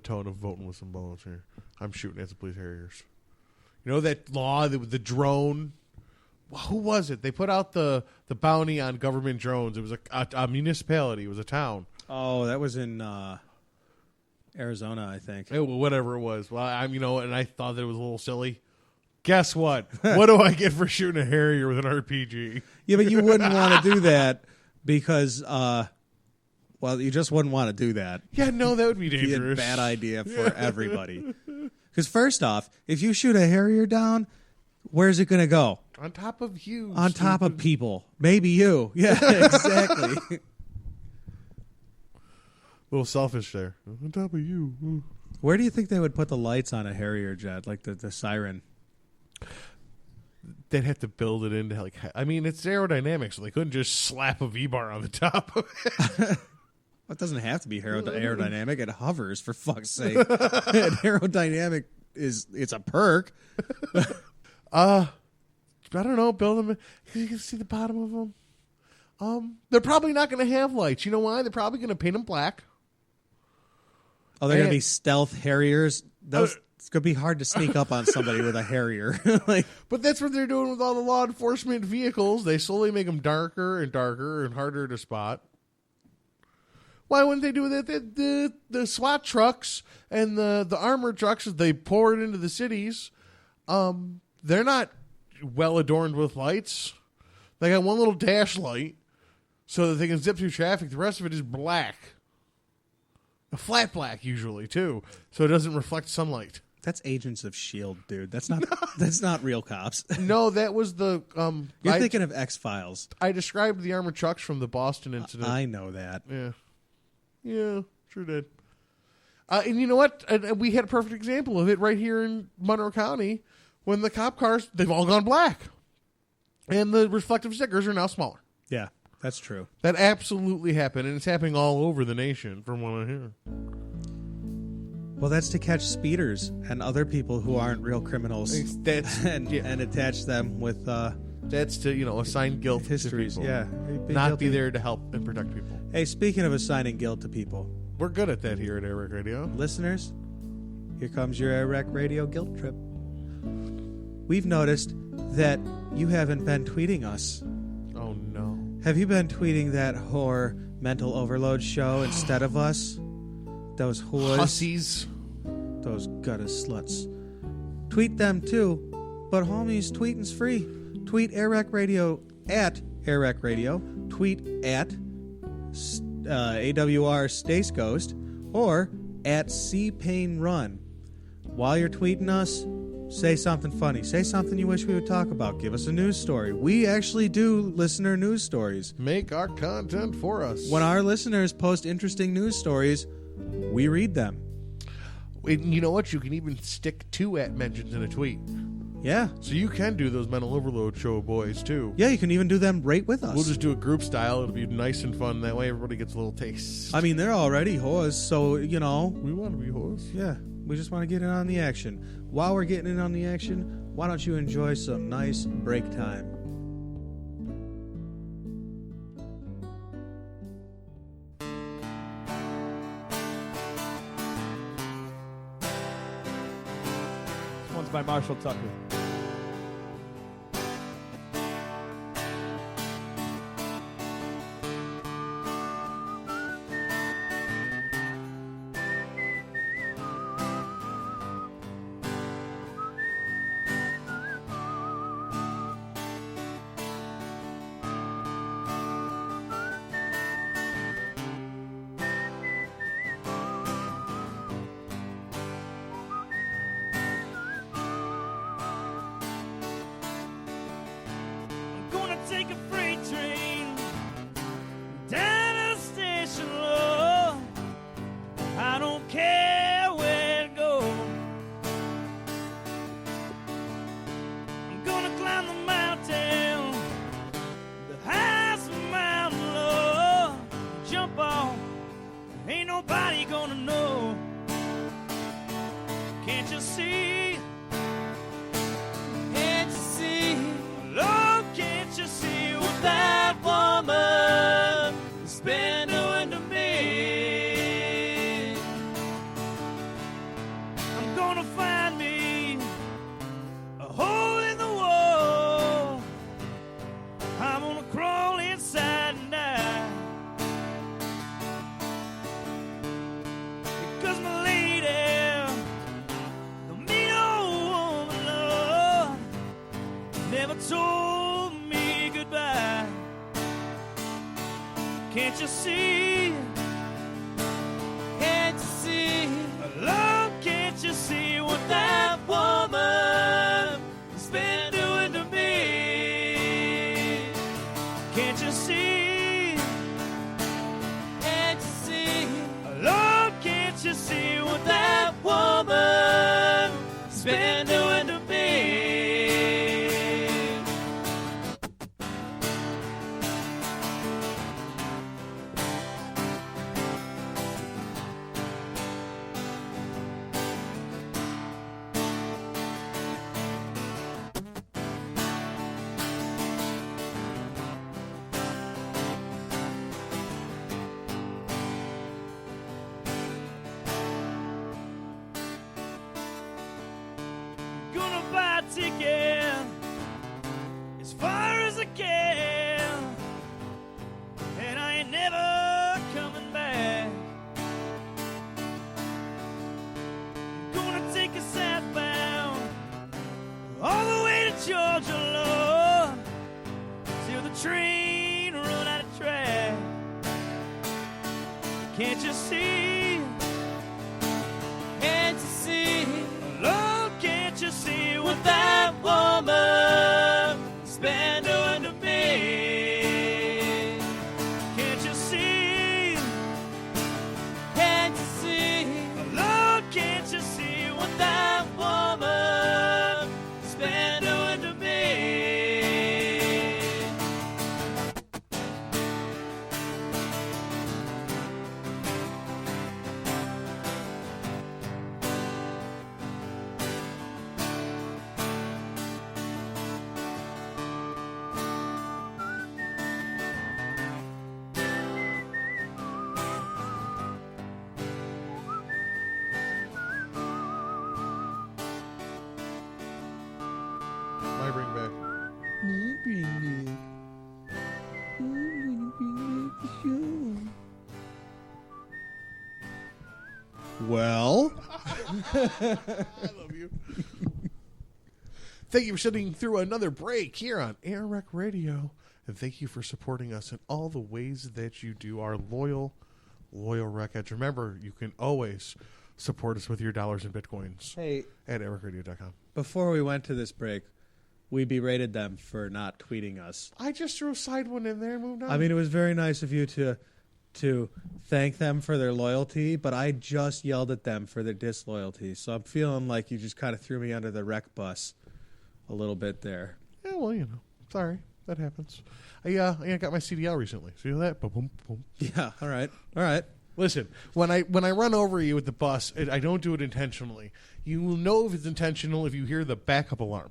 tone of voting with some bullets here. I'm shooting at the police Harriers. You know that law, the drone? Who was it? They put out the bounty on government drones. It was a municipality. It was a town. Oh, that was in Arizona, I think. Whatever it was. Well, and I thought that it was a little silly. Guess what? What do I get for shooting a Harrier with an RPG? Yeah, but you wouldn't want to do that because, you just wouldn't want to do that. Yeah, no, that would be dangerous. It'd be a bad idea for everybody. Because first off, if you shoot a Harrier down, where's it going to go? On top of you. On top of people. Maybe you. Yeah, exactly. A little selfish there. On top of you. Where do you think they would put the lights on a Harrier jet, like the siren? They'd have to build it into, it's aerodynamic, so they couldn't just slap a V-bar on the top of it. It doesn't have to be aerodynamic. It hovers, for fuck's sake. Aerodynamic it's a perk. I don't know. Build them. You can see the bottom of them. They're probably not going to have lights. You know why? They're probably going to paint them black. Oh, they're going to be stealth Harriers. It's going to be hard to sneak up on somebody with a Harrier. But that's what they're doing with all the law enforcement vehicles. They slowly make them darker and darker and harder to spot. Why wouldn't they do that? The SWAT trucks and the armored trucks, as they pour it into the cities, they're not well adorned with lights. They got one little dash light so that they can zip through traffic. The rest of it is black. A flat black usually too, so it doesn't reflect sunlight. That's Agents of S.H.I.E.L.D., dude. That's not real cops. No, that was the You're thinking of X-Files. I described the armored trucks from the Boston incident. I know that. Yeah, sure did. And you know what? We had a perfect example of it right here in Monroe County when the cop cars, they've all gone black. And the reflective stickers are now smaller. Yeah, that's true. That absolutely happened, and it's happening all over the nation from what I hear. Well, that's to catch speeders and other people who aren't real criminals and attach them with That's to, assign guilt Histories, to people. yeah. Not guilty. be there to help and protect people. Hey, speaking of assigning guilt to people, We're good at that here at AirWreck Radio. listeners, here comes your AirWreck Radio guilt trip. We've noticed that you haven't been tweeting us. Oh, no. Have you been tweeting that whore mental overload show instead of us? Those whores. Hussies. Those gutter sluts. Tweet them too. But homies, tweeting's free. Tweet AirWreck Radio at AirWreck Radio. Tweet at AWR Stace Ghost or at C-Pain Run. While you're tweeting us, say something funny. Say something you wish we would talk about. Give us a news story. We actually do listener news stories. Make our content for us. When our listeners post interesting news stories, we read them. You know what? You can even stick 2 at mentions in a tweet. Yeah. So you can do those mental overload show boys, too. Yeah, you can even do them right with us. We'll just do a group style. It'll be nice and fun. That way everybody gets a little taste. I mean, they're already whores, so, We want to be whores. yeah, we just want to get in on the action. While we're getting in on the action, why don't you enjoy some nice break time? This one's by Marshall Tucker. Take a freight train down to the station, Lord. I don't care where it goes. I'm gonna climb the mountain, the highest mountain, Lord. Jump off, ain't nobody gonna know. Can't you see? Can't you see? Lord, can't you see what that woman has been doing to me? I'm gonna find me a hole in the wall. I'm gonna crawl inside and die. Because my lady, the mean old woman, Lord, never told me goodbye. Can't you see? Can't you see? Lord, can't you see what that woman has been doing to me? Can't you see? Can't you see? Lord, can't you see what that woman has been doing to me? Gonna buy a ticket as far as I can, and I ain't never coming back. Gonna take a southbound all the way to Georgia, Lord, till the train run out of track. Can't you see? Can't you see? Lord, can't you see what that woman's been doing to me? Can't you see? Can't you see? Lord, can't you see what that woman's been doing to me? My bring back. Well, I love you. Thank you for sitting through another break here on AirWreckRadio. And thank you for supporting us in all the ways that you do, our loyal wreckheads. Remember, you can always support us with your dollars and bitcoins hey, at AirWreckRadio.com. before we went to this break, we berated them for not tweeting us. I just threw a side one in there and moved on. I mean, it was very nice of you to thank them for their loyalty, but I just yelled at them for their disloyalty. So I'm feeling like you just kind of threw me under the wreck bus a little bit there. Yeah, well, you know, sorry. That happens. I got my CDL recently. See that? Boom, boom. Yeah, all right. Listen, when I run over you with the bus, I don't do it intentionally. You will know if it's intentional if you hear the backup alarm.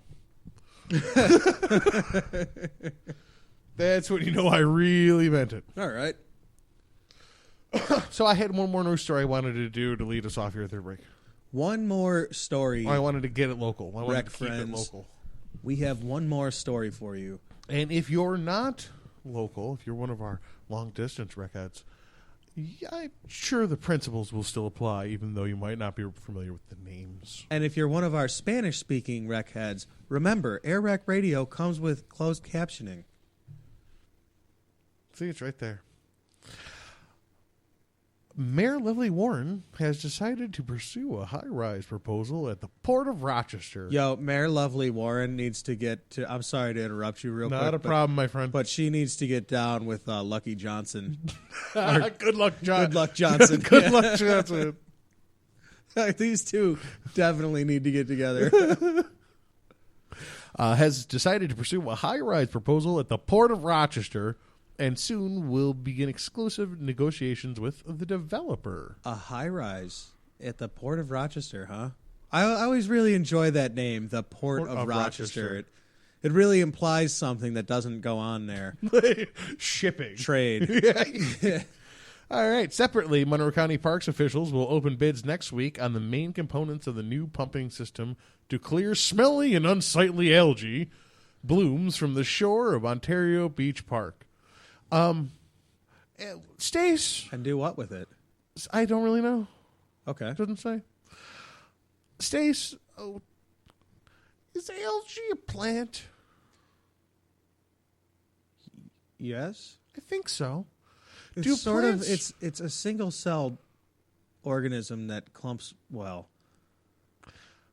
That's when you know I really meant it. All right. So I had one more news story I wanted to do to lead us off here at third break. One more story. I wanted to get it local. I wanted Wreck to keep friends. it local. We have one more story for you. And if you're not local, if you're one of our long-distance wreckheads, yeah, I'm sure the principles will still apply, even though you might not be familiar with the names. And if you're one of our Spanish-speaking wreck heads, remember, AirWreckRadio comes with closed captioning. See, it's right there. Mayor Lily Warren has decided to pursue a high-rise proposal at the Port of Rochester. Yo, Mayor Lovely Warren needs to get to... I'm sorry to interrupt you real quick. Not a problem, my friend. But she needs to get down with Lucky Johnson. Good luck, John. Goodluck Johnson. Good luck, Johnson. These two definitely need to get together. Has decided to pursue a high-rise proposal at the Port of Rochester, and soon will begin exclusive negotiations with the developer. A high-rise at the Port of Rochester, huh? I always really enjoy that name, the Port of Rochester. It really implies something that doesn't go on there. Shipping. Trade. Yeah. All right. Separately, Monroe County Parks officials will open bids next week on the main components of the new pumping system to clear smelly and unsightly algae blooms from the shore of Ontario Beach Park. Stace, And do what with it? I don't really know. Okay. Doesn't say. Stace, is algae a plant? Yes. I think so. It's sort of it's a single-celled organism that clumps well.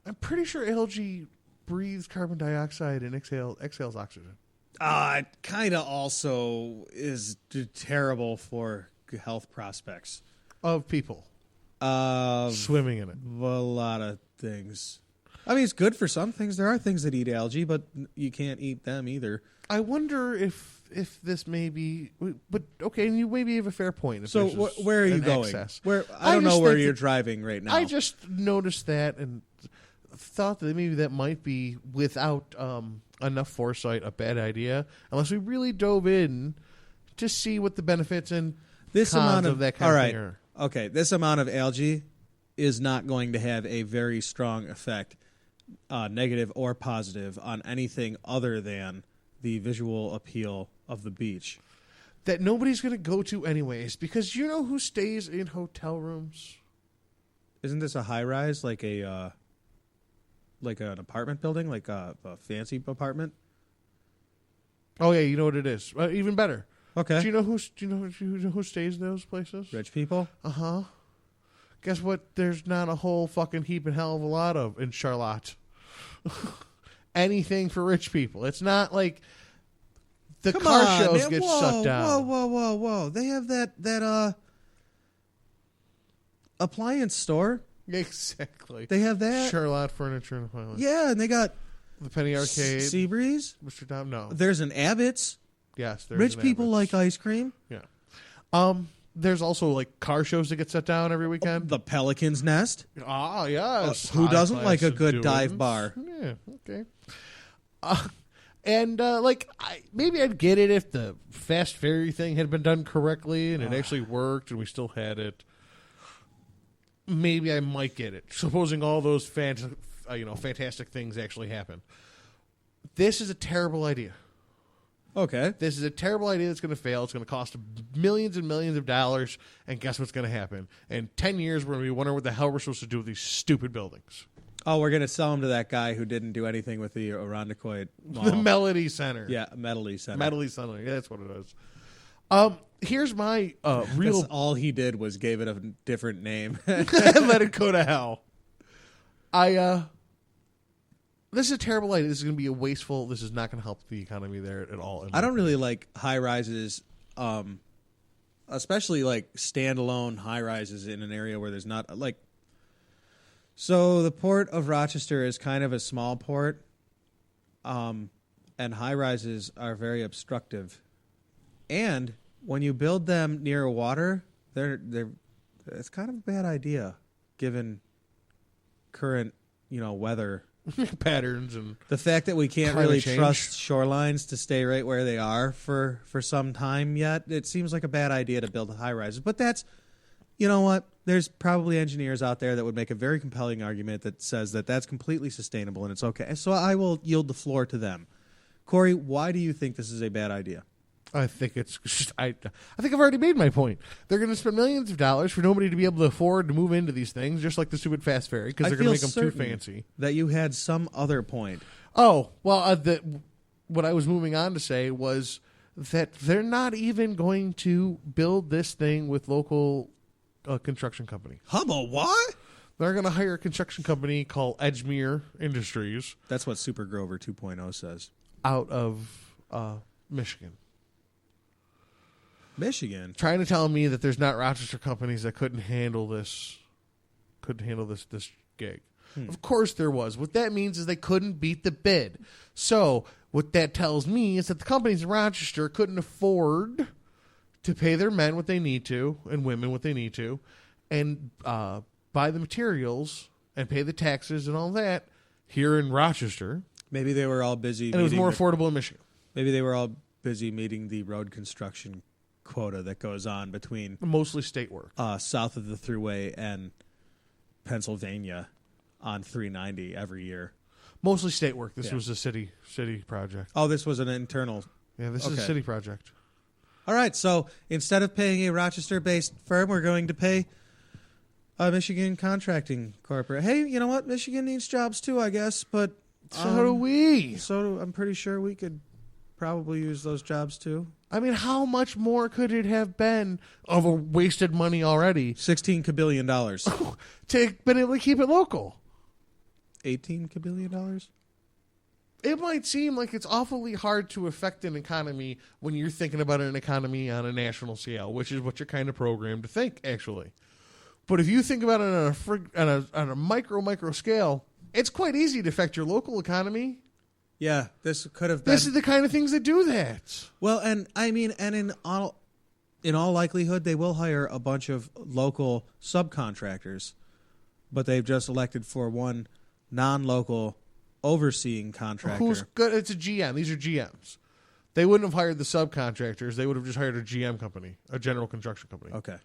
I'm pretty sure algae breathes carbon dioxide and exhales oxygen. It kind of also is terrible for health prospects. Of people Of swimming in it. a lot of things. I mean, it's good for some things. There are things that eat algae, but you can't eat them either. I wonder if this may be, but okay, and you maybe have a fair point. If So this is where are you an going? excess. I don't know just where think you're that- driving right now. I just noticed that and thought that maybe that might be, without enough foresight, a bad idea, unless we really dove in to see what the benefits and this cons amount of that kind all of right. thing are. Okay, this amount of algae is not going to have a very strong effect, negative or positive, on anything other than the visual appeal of the beach. That nobody's going to go to anyways, because you know who stays in hotel rooms? Isn't this a high rise, like an apartment building, like a fancy apartment? Oh yeah, you know what it is. Even better. Okay. Do you know who stays in those places? Rich people? Uh-huh. Guess what? There's not a whole fucking heap and hell of a lot of in Charlotte. Anything for rich people. It's not like the Come car on, shows man. get shut down. Whoa. They have that appliance store. Exactly. They have that. Charlotte Furniture and Appliance. Yeah, and they got The Penny Arcade. Seabreeze. Mr. Dom, no. There's an Abbott's. Yes. There's Rich an people Abbott's. like ice cream. Yeah. There's also like car shows that get set down every weekend. The Pelican's Nest. Ah, yes. Who doesn't like a High-class good doings. dive bar? Yeah, okay. Maybe I'd get it if the Fast Ferry thing had been done correctly and it actually worked and we still had it. Maybe I might get it, supposing all those fantastic things actually happen. This is a terrible idea. Okay. This is a terrible idea that's going to fail. It's going to cost millions and millions of dollars. And guess what's going to happen? In 10 years, we're going to be wondering what the hell we're supposed to do with these stupid buildings. Oh, we're going to sell them to that guy who didn't do anything with the Irondequoit Mall. The Melody Center. Yeah, Medley Center. Medley Center. Yeah, that's what it is. Here's my real... That's all he did was gave it a different name. Let it go to hell. This is a terrible idea. This is going to be a wasteful... This is not going to help the economy there at all. I don't really like high-rises, especially like standalone high-rises in an area where there's not... like. So the port of Rochester is kind of a small port, and high-rises are very obstructive. And when you build them near water, it's kind of a bad idea, given current, weather patterns and the fact that we can't climate really change. trust shorelines to stay right where they are for some time yet. It seems like a bad idea to build high rises, but that's, you know what? There's probably engineers out there that would make a very compelling argument that says that that's completely sustainable and it's okay. So I will yield the floor to them. Cory, why do you think this is a bad idea? I think it's just, I think I've already made my point. They're going to spend millions of dollars for nobody to be able to afford to move into these things, just like the stupid Fast Ferry, because they're going to make them too fancy. That you had some other point. Oh, well, what I was moving on to say was that they're not even going to build this thing with local construction company. Hubba, what? They're going to hire a construction company called Edgemere Industries. That's what Super Grover 2.0 says. Out of Michigan. Michigan? Trying to tell me that there's not Rochester companies that couldn't handle this gig. Of course there was. What that means is they couldn't beat the bid. So what that tells me is that the companies in Rochester couldn't afford to pay their men what they need to and women what they need to and buy the materials and pay the taxes and all that here in Rochester. Maybe they were all busy. And it was more affordable in Michigan. Maybe they were all busy meeting the road construction quota that goes on between mostly state work south of the Thruway and Pennsylvania on 390 every year. Mostly state work. This was a city project. Oh, this was an internal. Yeah, this is a city project. All right, so instead of paying a Rochester-based firm, we're going to pay a Michigan contracting corporate. Hey, you know what? Michigan needs jobs too, I guess, but so do we. So I'm pretty sure we could probably use those jobs too. I mean, how much more could it have been of a wasted money already? $16 kabillion. To been able to keep it local. $18 kabillion? It might seem like it's awfully hard to affect an economy when you're thinking about an economy on a national scale, which is what you're kind of programmed to think, actually. But if you think about it on a micro scale, it's quite easy to affect your local economy. Yeah, this could have been. This is the kind of things that do that. Well, and I mean, and in all likelihood, they will hire a bunch of local subcontractors, but they've just elected for one non-local overseeing contractor. Who's good? It's a GM. These are GMs. They wouldn't have hired the subcontractors. They would have just hired a GM company, a general construction company. Okay.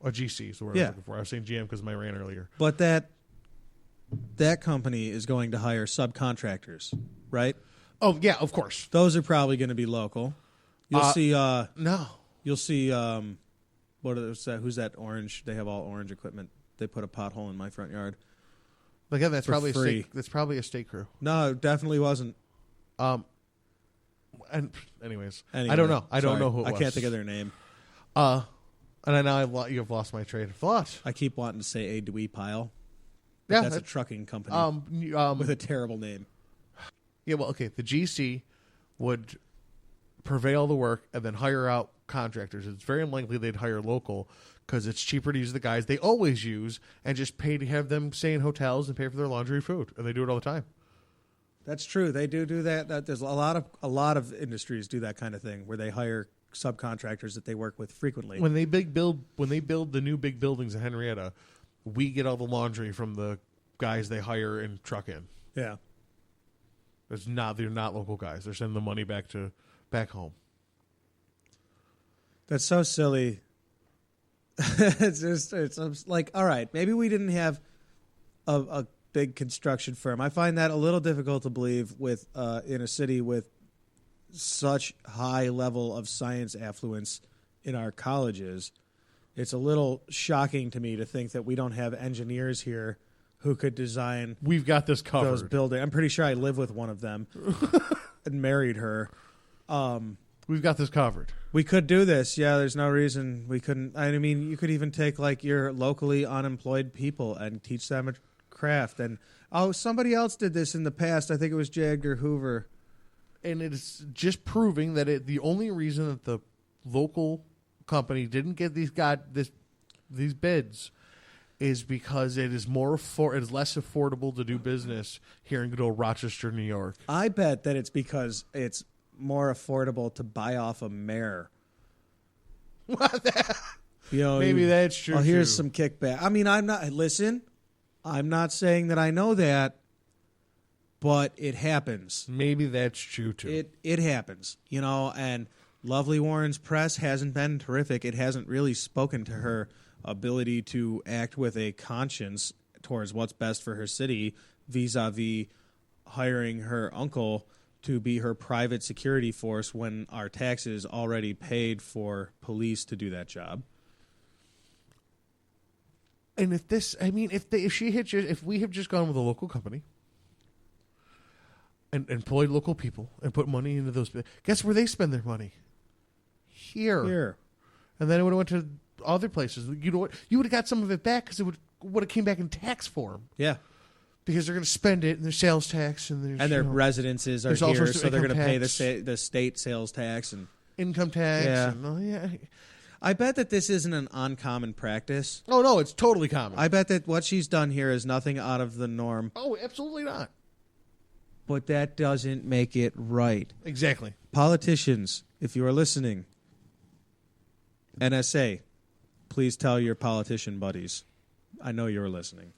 A GC is the word I was looking for. I was saying GM because of my rant earlier. But that company is going to hire subcontractors, right? Oh, yeah, of course. Those are probably going to be local. You'll see... no. You'll see... what is that? Who's that orange? They have all orange equipment. They put a pothole in my front yard. Again, that's probably free. that's probably a state crew. No, it definitely wasn't. And anyways, Anyway, I don't know. I sorry. don't know who it was. I can't think of their name. And now you've lost my train of thought. I keep wanting to say a Dewey Pile. Yeah, That's a trucking company with a terrible name. Yeah, well, okay. The GC would prevail the work and then hire out contractors. It's very unlikely they'd hire local because it's cheaper to use the guys they always use and just pay to have them stay in hotels and pay for their laundry and food. And they do it all the time. That's true. They do that. There's a lot of industries do that kind of thing where they hire subcontractors that they work with frequently. When they build the new big buildings in Henrietta, we get all the laundry from the guys they hire and truck in. Yeah. They're not local guys. They're sending the money back home. That's so silly. it's like, all right, maybe we didn't have a big construction firm. I find that a little difficult to believe with in a city with such high level of science affluence in our colleges. It's a little shocking to me to think that we don't have engineers here who could design. We've got this covered. Those buildings. I'm pretty sure I live with one of them and married her. We've got this covered. We could do this. Yeah, there's no reason we couldn't. I mean, you could even take like your locally unemployed people and teach them a craft. And somebody else did this in the past. I think it was J. Edgar Hoover. And it's just proving that the only reason that the local company didn't get these bids is because it is it is less affordable to do business here in good old Rochester, New York. I bet that it's because it's more affordable to buy off a mayor. Maybe that's true. Oh, here's too. some kickback. I mean, I'm not saying that I know that, but it happens. Maybe that's true too. It happens, and Lovely Warren's press hasn't been terrific. It hasn't really spoken to her ability to act with a conscience towards what's best for her city vis-a-vis hiring her uncle to be her private security force when our taxes already paid for police to do that job. And if we have just gone with a local company and employed local people and put money into those, guess where they spend their money? Here. And then it would have went to other places. You know what? You would have got some of it back because it would have came back in tax form. Yeah. Because they're going to spend it in their sales tax and their residences are here, so they're going to pay the state sales tax and income tax. Yeah. I bet that this isn't an uncommon practice. Oh no, it's totally common. I bet that what she's done here is nothing out of the norm. Oh, absolutely not. But that doesn't make it right. Exactly. Politicians, if you are listening, NSA, please tell your politician buddies. I know you're listening.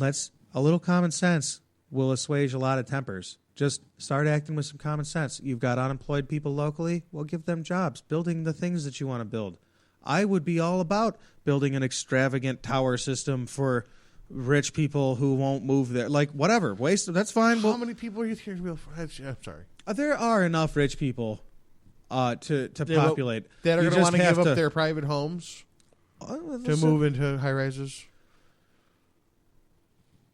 A little common sense will assuage a lot of tempers. Just start acting with some common sense. You've got unemployed people locally, well, give them jobs, building the things that you want to build. I would be all about building an extravagant tower system for rich people who won't move there. Like, whatever. That's fine. How many people are you here? I'm sorry. There are enough rich people to populate. That are going to want to give up their private homes to move into high-rises?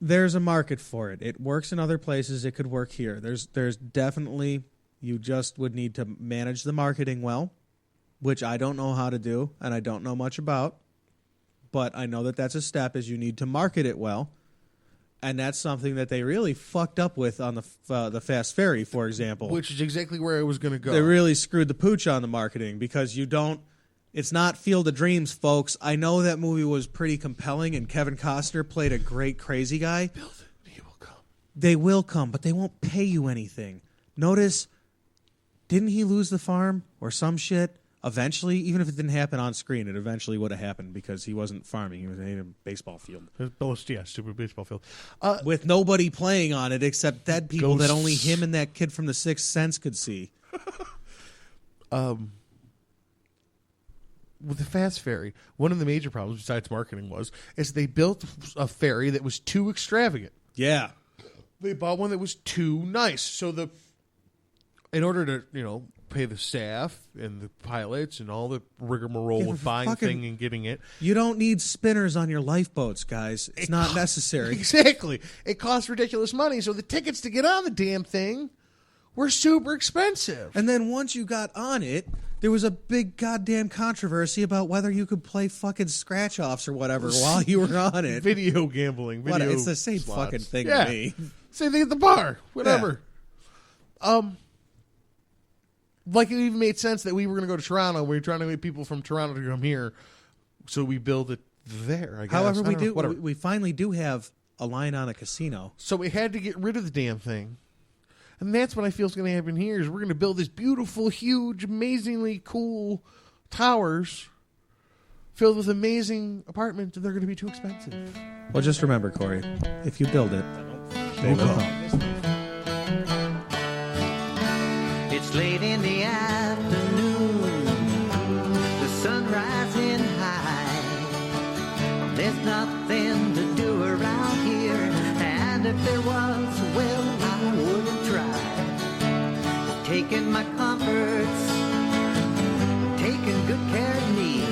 There's a market for it. It works in other places. It could work here. There's definitely, you just would need to manage the marketing well, which I don't know how to do and I don't know much about. But I know that that's a step, is you need to market it well. And that's something that they really fucked up with on the Fast Ferry, for example. Which is exactly where it was going to go. They really screwed the pooch on the marketing because it's not Field of Dreams, folks. I know that movie was pretty compelling and Kevin Costner played a great crazy guy. Build it. He will come. They will come, but they won't pay you anything. Notice, didn't he lose the farm or some shit? Eventually, even if it didn't happen on screen, it eventually would have happened because he wasn't farming. He was in a baseball field. Stupid baseball field. With nobody playing on it except dead people Ghosts. that only him and that kid from The Sixth Sense could see. With the Fast Ferry, one of the major problems, besides marketing, is they built a ferry that was too extravagant. Yeah. They bought one that was too nice. So in order to, pay the staff and the pilots and all the rigmarole of buying thing and getting it. You don't need spinners on your lifeboats, guys. It's not necessary. Exactly. It costs ridiculous money, so the tickets to get on the damn thing were super expensive. And then once you got on it, there was a big goddamn controversy about whether you could play fucking scratch-offs or whatever while you were on it. Video gambling. It's the same slots. fucking thing to me. Same thing at the bar. Whatever. Yeah. Like, it even made sense that we were going to go to Toronto. We were trying to get people from Toronto to come here, so we build it there, I guess. However, we finally do have a line on a casino. So we had to get rid of the damn thing. And that's what I feel is going to happen here, is we're going to build this beautiful, huge, amazingly cool towers filled with amazing apartments, and they're going to be too expensive. Well, just remember, Cory, if you build it, they will come. It's late in the afternoon, the sun rising high. There's nothing if there was, well, I wouldn't try. Taking my comforts, taking good care of me.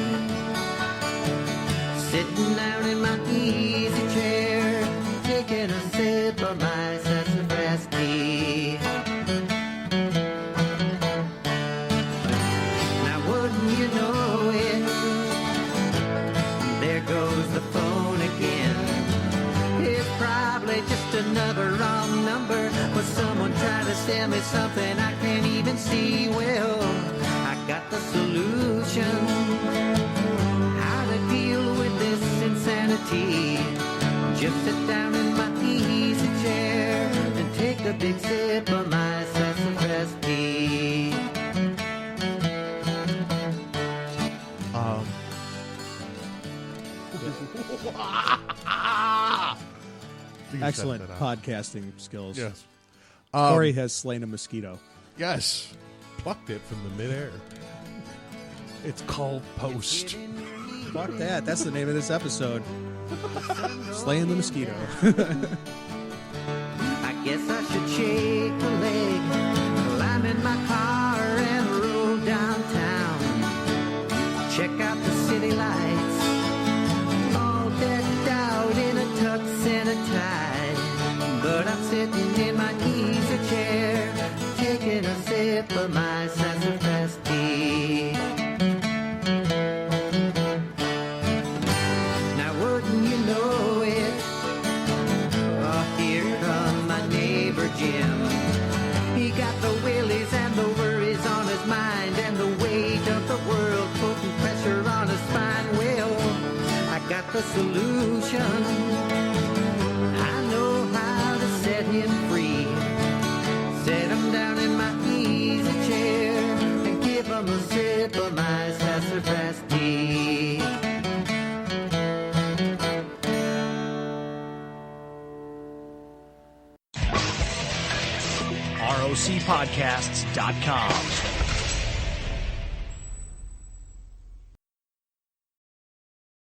Sitting down in my easy chair, taking a sip of my sassafras tea. Now wouldn't you know it, there goes the phone again. It's probably just another wrong number, but someone tried to sell me something I can't even see. Well, I got the solution. Insanity. Just sit down in my easy chair and take a big sip of my sassafras tea. Excellent podcasting skills. Yes. Cory has slain a mosquito. Yes. Plucked it from the midair. It's called Post. Fuck that. That's the name of this episode. Slaying the mosquito. I guess I should shake a leg, climb in my car and roll downtown. Check out the city lights, all decked out in a tux and a tie. But I'm sitting in my easy chair, taking a sip of my sassafras tea. Jim. He got the willies and the worries on his mind and the weight of the world putting pressure on his spine. Well, I got the solution. I know how to set him free. Set him down in my easy chair and give him a sip of my sassafras tea. ROCpodcasts.com.